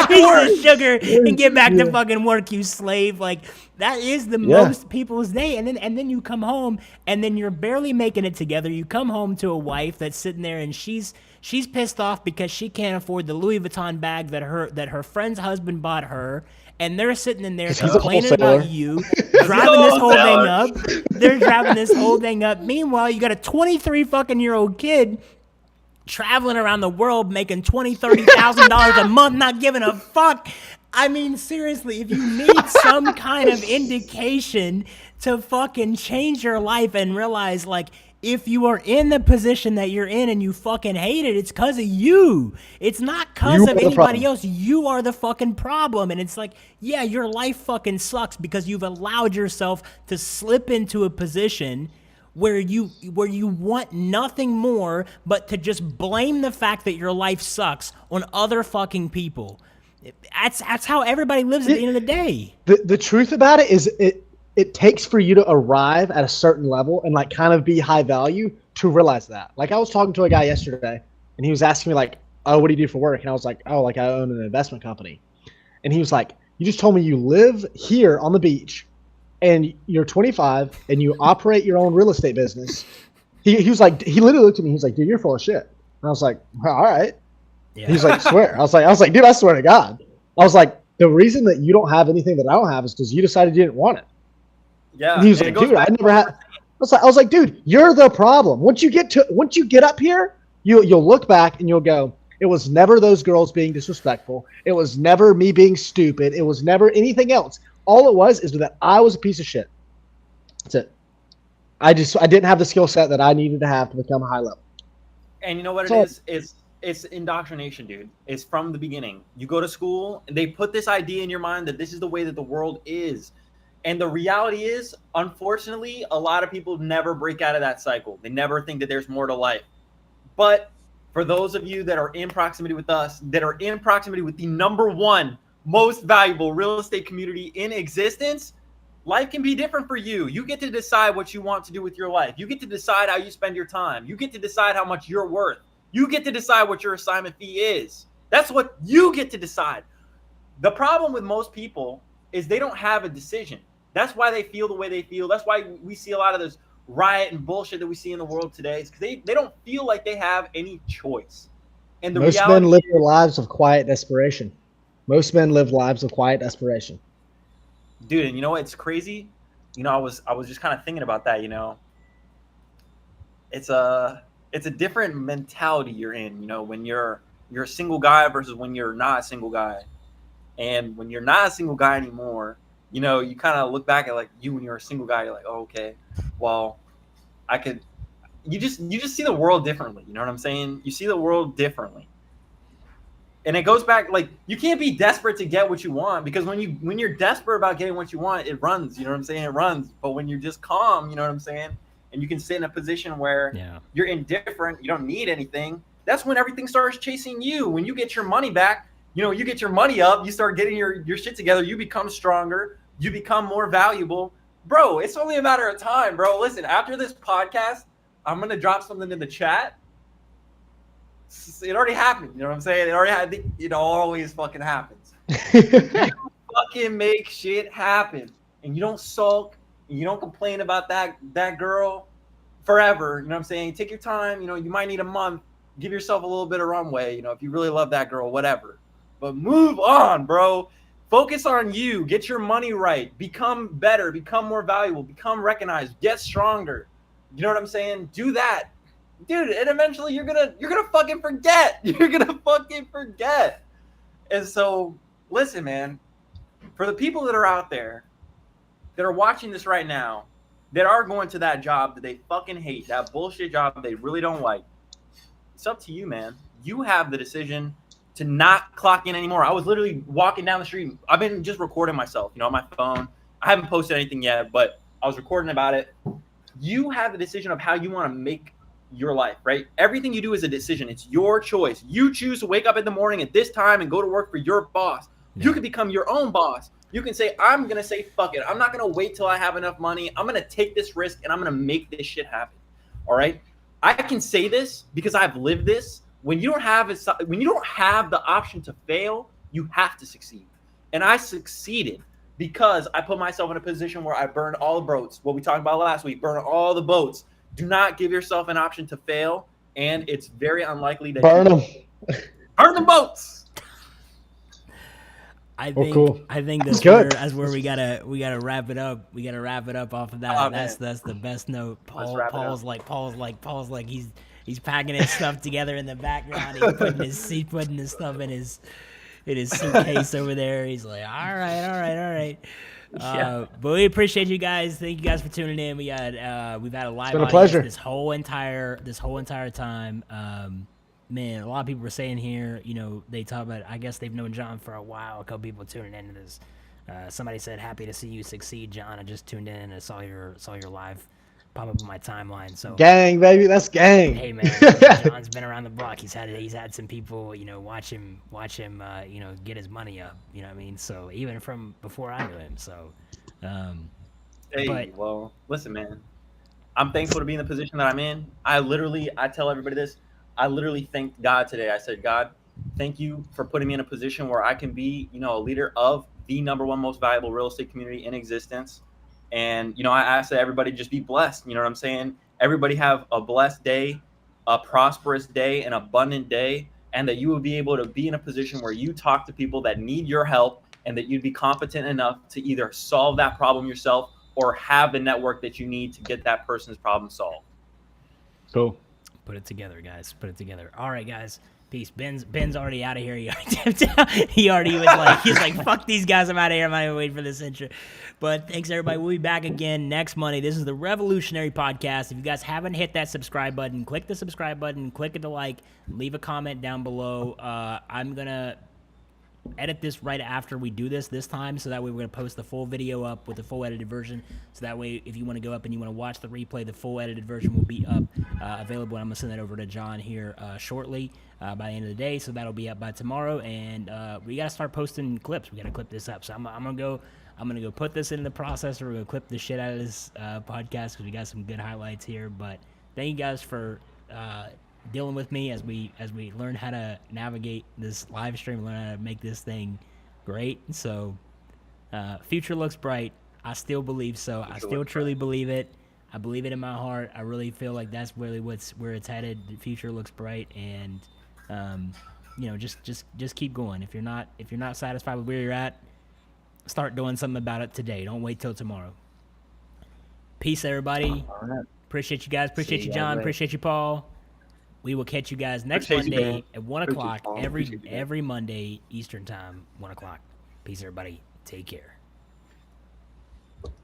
pieces of sugar and get back to fucking work, you slave. Like, that is the most people's day. And then you come home, and then you're barely making it together. You come home to a wife that's sitting there, and she's pissed off because she can't afford the Louis Vuitton bag that her friend's husband bought her, and they're sitting in there complaining about you, driving this whole thing up. They're driving this whole thing up. Meanwhile, you got a 23 fucking year old kid traveling around the world making $20,000-$30,000 a month, not giving a fuck. I mean, seriously, if you need some kind of indication to fucking change your life and realize, like, if you are in the position that you're in and you fucking hate it, it's because of you. It's not because of anybody else. You are the fucking problem. And it's like, yeah, your life fucking sucks because you've allowed yourself to slip into a position where you want nothing more but to just blame the fact that your life sucks on other fucking people. That's how everybody lives at the end of the day. The truth about it is it takes for you to arrive at a certain level and like kind of be high value to realize that. Like, I was talking to a guy yesterday, and he was asking me like, oh, what do you do for work? And I was like, oh, like I own an investment company. And he was like, you just told me you live here on the beach and you're 25 and you operate your own real estate business. He was like, he literally looked at me. He was like, dude, you're full of shit. And I was like, well, all right. Yeah. He's like, swear. I was like, dude, I swear to God. I was like, the reason that you don't have anything that I don't have is because you decided you didn't want it. Yeah. And he was like, dude, I never had. I was like, dude, you're the problem. Once you get up here, you'll look back and you'll go, it was never those girls being disrespectful. It was never me being stupid. It was never anything else. All it was is that I was a piece of shit. That's it. I didn't have the skill set that I needed to have to become a high level. And you know what it is? It's indoctrination, dude. It's from the beginning. You go to school, and they put this idea in your mind that this is the way that the world is. And the reality is, unfortunately, a lot of people never break out of that cycle. They never think that there's more to life. But for those of you that are in proximity with us, that are in proximity with the number one most valuable real estate community in existence, life can be different for you. You get to decide what you want to do with your life. You get to decide how you spend your time. You get to decide how much you're worth. You get to decide what your assignment fee is. That's what you get to decide. The problem with most people is they don't have a decision. That's why they feel the way they feel. That's why we see a lot of this riot and bullshit that we see in the world today. It's because they don't feel like they have any choice. And the most men live their lives of quiet desperation. Most men live lives of quiet desperation. Dude, and you know what? It's crazy. You know, I was just kind of thinking about that. You know, it's a different mentality you're in. You know, when you're a single guy versus when you're not a single guy. And when you're not a single guy anymore, you know, you kind of look back at like you when you're a single guy. You're like, oh, okay, well, I could. You just see the world differently. You know what I'm saying? You see the world differently. And it goes back, like, you can't be desperate to get what you want, because when you're desperate about getting what you want, it runs, you know what I'm saying? It runs. But when you're just calm, you know what I'm saying? And you can sit in a position where you're indifferent, you don't need anything. That's when everything starts chasing you. When you get your money back, you get your money up, you start getting your shit together, you become stronger, you become more valuable. Bro, it's only a matter of time, bro. Listen, after this podcast, I'm going to drop something in the chat. It already happened. You know what I'm saying? It always fucking happens. You fucking make shit happen. And you don't sulk. And you don't complain about that girl forever. You know what I'm saying? Take your time. You might need a month. Give yourself a little bit of runway. If you really love that girl, whatever. But move on, bro. Focus on you. Get your money right. Become better. Become more valuable. Become recognized. Get stronger. You know what I'm saying? Do that, dude. And eventually, you're gonna fucking forget. You're gonna fucking forget. And so, listen, man. For the people that are out there that are watching this right now, that are going to that job that they fucking hate, that bullshit job they really don't like, it's up to you, man. You have the decision to not clock in anymore. I was literally walking down the street. I've been just recording myself, on my phone. I haven't posted anything yet, but I was recording about it. You have the decision of how you want to make your life, right? Everything you do is a decision. It's your choice. You choose to wake up in the morning at this time and go to work for your boss. Yeah. You can become your own boss. You can say, I'm going to say, fuck it. I'm not going to wait till I have enough money. I'm going to take this risk and I'm going to make this shit happen. All right. I can say this because I've lived this. When you don't have the option to fail, you have to succeed. And I succeeded because I put myself in a position where I burned all the boats. What we talked about last week, burn all the boats. Do not give yourself an option to fail. And it's very unlikely that burn them. Burn the boats. I think cool. I think that's where we gotta wrap it up. We gotta wrap it up off of that. Oh, that's the best note. Paul's like he's packing his stuff together in the background. He's putting his stuff in his suitcase over there. He's like, all right. Yeah. But we appreciate you guys. Thank you guys for tuning in. We've had a live audience pleasure. this whole entire time. Man, a lot of people were saying here, they talk about, I guess they've known John for a while. A couple people tuning into this. Somebody said, happy to see you succeed, John. I just tuned in and I saw your live pop up on my timeline. So gang, baby, that's gang. Hey man, John's been around the block. He's had some people, watch him, get his money up. You know what I mean? So even from before I knew him. So, well, listen, man, I'm thankful to be in the position that I'm in. I tell everybody this. I literally thanked God today. I said, God, thank you for putting me in a position where I can be, a leader of the number one most valuable real estate community in existence. And, I ask that everybody just be blessed. You know what I'm saying? Everybody have a blessed day, a prosperous day, an abundant day, and that you will be able to be in a position where you talk to people that need your help and that you'd be competent enough to either solve that problem yourself or have the network that you need to get that person's problem solved. Cool. Put it together, guys. Put it together. All right, guys. Peace. Ben's already out of here. He already was like, he's like, fuck these guys. I'm out of here. I'm not even waiting for this intro. But thanks, everybody. We'll be back again next Monday. This is the Revolutionary Podcast. If you guys haven't hit that subscribe button, click the subscribe button, click the like, leave a comment down below. I'm going to edit this right after we do this time, so that way we're going to post the full video up with the full edited version, so that way if you want to go up and you want to watch the replay, the full edited version will be up, available. I'm going to send that over to John here shortly, by the end of the day, so that'll be up by tomorrow. And we got to start posting clips. We got to clip this up, so I'm going to go put this in the processor. We're going to clip the shit out of this podcast, because we got some good highlights here. But thank you guys for dealing with me as we learn how to navigate this live stream, learn how to make this thing great. So future looks bright. I still believe so. I still truly believe it. I believe it in my heart. I really feel like that's really where it's headed. The future looks bright, and just keep going. If you're not satisfied with where you're at, start doing something about it today. Don't wait till tomorrow. Peace, everybody. All right. Appreciate you guys. Appreciate you, John. Appreciate you, Paul. We will catch you guys next Monday at 1 o'clock, every Monday Eastern time, 1 o'clock. Peace, everybody. Take care.